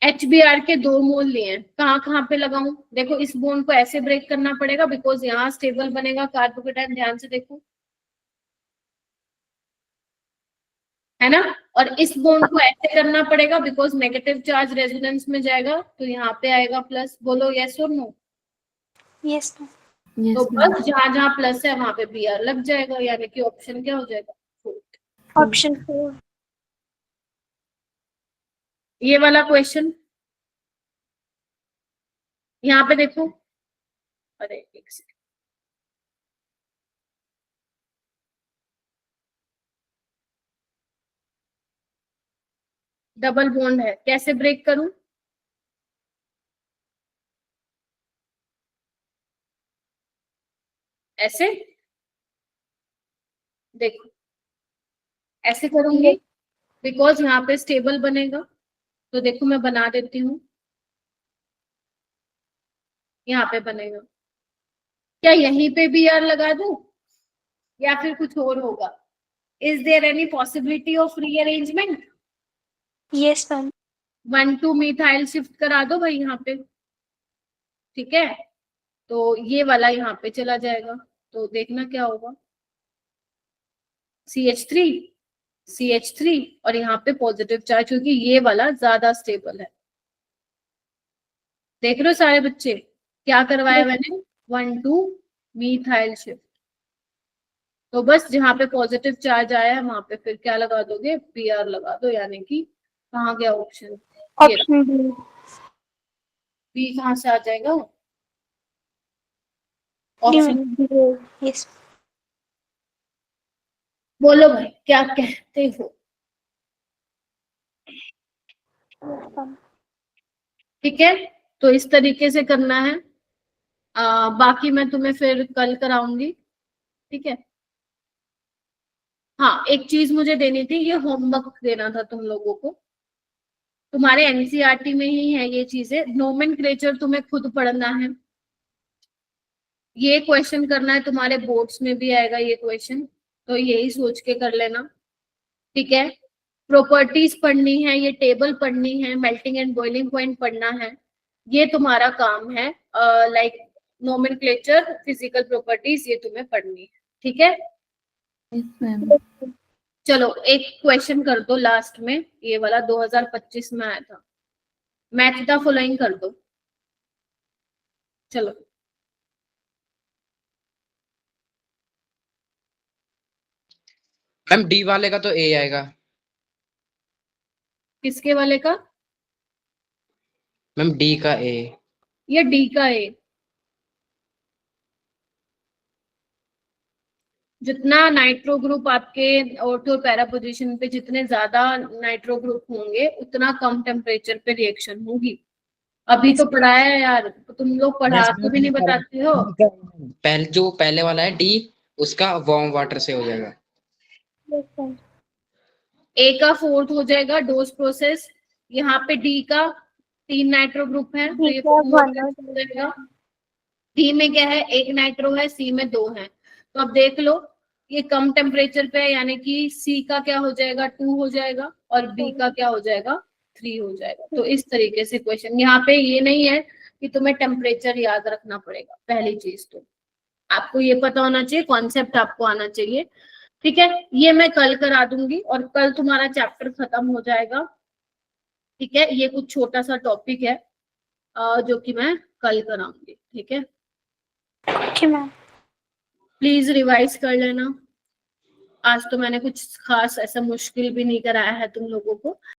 HBr के 2 मोल लिए हैं, कहाँ कहाँ पे लगाऊं? देखो इस बॉन्ड को ऐसे ब्रेक करना पड़ेगा बिकॉज यहाँ स्टेबल बनेगा कार्बोकेटाइन, ध्यान से देखो, है ना। और इस बॉन्ड को ऐसे करना पड़ेगा बिकॉज नेगेटिव चार्ज रेजोनेंस में जाएगा, तो यहाँ पे आएगा प्लस। बोलो यस और नो। Yes ma'am. तो यस मैम। बस जहां जहां प्लस है वहां पे Br लग जाएगा, यानी कि ऑप्शन क्या हो जाएगा? 4। ऑप्शन 4। ये वाला क्वेश्चन यहाँ पे देखो। अरे एक सेकंड, डबल बॉन्ड है, कैसे ब्रेक करूं? ऐसे देखो, ऐसे करूंगी बिकॉज यहाँ पे स्टेबल बनेगा। तो देखो मैं बना देती हूँ, यहाँ पे बनेगा। क्या यहीं पे Br लगा दूं या फिर कुछ और होगा? Is there any possibility of rearrangement? Yes ma'am. 1,2 methyl shift करा दो भाई यहाँ पे, ठीक है। तो ये वाला यहाँ पे चला जाएगा, तो देखना क्या होगा। CH3 CH3 और यहाँ पे पॉजिटिव चार्ज, क्योंकि ये वाला ज्यादा स्टेबल है। देख रहे हो सारे बच्चे क्या करवाया मैंने? 1,2 मिथाइल शिफ्ट। तो बस जहाँ पे पॉजिटिव चार्ज आया है वहां पे फिर क्या लगा दोगे? Br लगा दो, यानी कि कहाँ गया ऑप्शन? ऑप्शन बी कहाँ से आ जाएगा? Option yes. बोलो भाई क्या कहते हो? ठीक है, तो इस तरीके से करना है। बाकी मैं तुम्हें फिर कल कराऊंगी, ठीक है। हाँ, एक चीज मुझे देनी थी, ये होमवर्क देना था तुम लोगों को। तुम्हारे NCERT में ही है ये चीजें। नोमेनक्लेचर तुम्हें खुद पढ़ना है। ये क्वेश्चन करना है, तुम्हारे बोर्ड्स में भी आएगा ये क्वेश्चन। तो यही सोच के कर लेना, ठीक है। प्रॉपर्टीज पढ़नी है, ये टेबल पढ़नी है, मेल्टिंग एंड बॉइलिंग पॉइंट पढ़ना है, ये तुम्हारा काम है। लाइक नोमेनक्लेचर, फिजिकल प्रॉपर्टीज, ये तुम्हें पढ़नी है, ठीक है। Yes ma'am. चलो एक क्वेश्चन कर दो लास्ट में, ये वाला 2025 में आया था, मैथ द फॉलोइंग कर दो। चलो मैम डी वाले का तो ए आएगा। किसके वाले का? मैम डी का ए। या डी का ए? जितना नाइट्रो ग्रुप आपके ऑर्थो पैरा पोजीशन पे जितने ज्यादा नाइट्रो ग्रुप होंगे उतना कम टेम्परेचर पे रिएक्शन होगी। अभी तो पढ़ाया है यार, तुम लोग पढ़ा तो भी नहीं बताते हो। जो पहले वाला है डी, उसका वार्म वाटर से हो जाएगा। ए का 4th हो जाएगा डोज प्रोसेस। यहाँ पे डी का 3 नाइट्रो ग्रुप है तो ये 4 हो जाएगा। डी में क्या है, 1 नाइट्रो है, सी में 2 है। तो अब देख लो ये कम टेम्परेचर पे है, यानी कि सी का क्या हो जाएगा, 2 हो जाएगा, और बी का क्या हो जाएगा, 3 हो जाएगा। तो इस तरीके से क्वेश्चन, यहाँ पे ये नहीं है कि तुम्हें टेम्परेचर याद रखना पड़ेगा। पहली चीज तो आपको ये पता होना चाहिए, कॉन्सेप्ट आपको आना चाहिए, ठीक है। ये मैं कल करा दूंगी और कल तुम्हारा चैप्टर खत्म हो जाएगा, ठीक है। ये कुछ छोटा सा टॉपिक है जो कि मैं कल कराऊंगी, ठीक है। Okay ma'am. प्लीज रिवाइज कर लेना। आज तो मैंने कुछ खास ऐसा मुश्किल भी नहीं कराया है तुम लोगों को।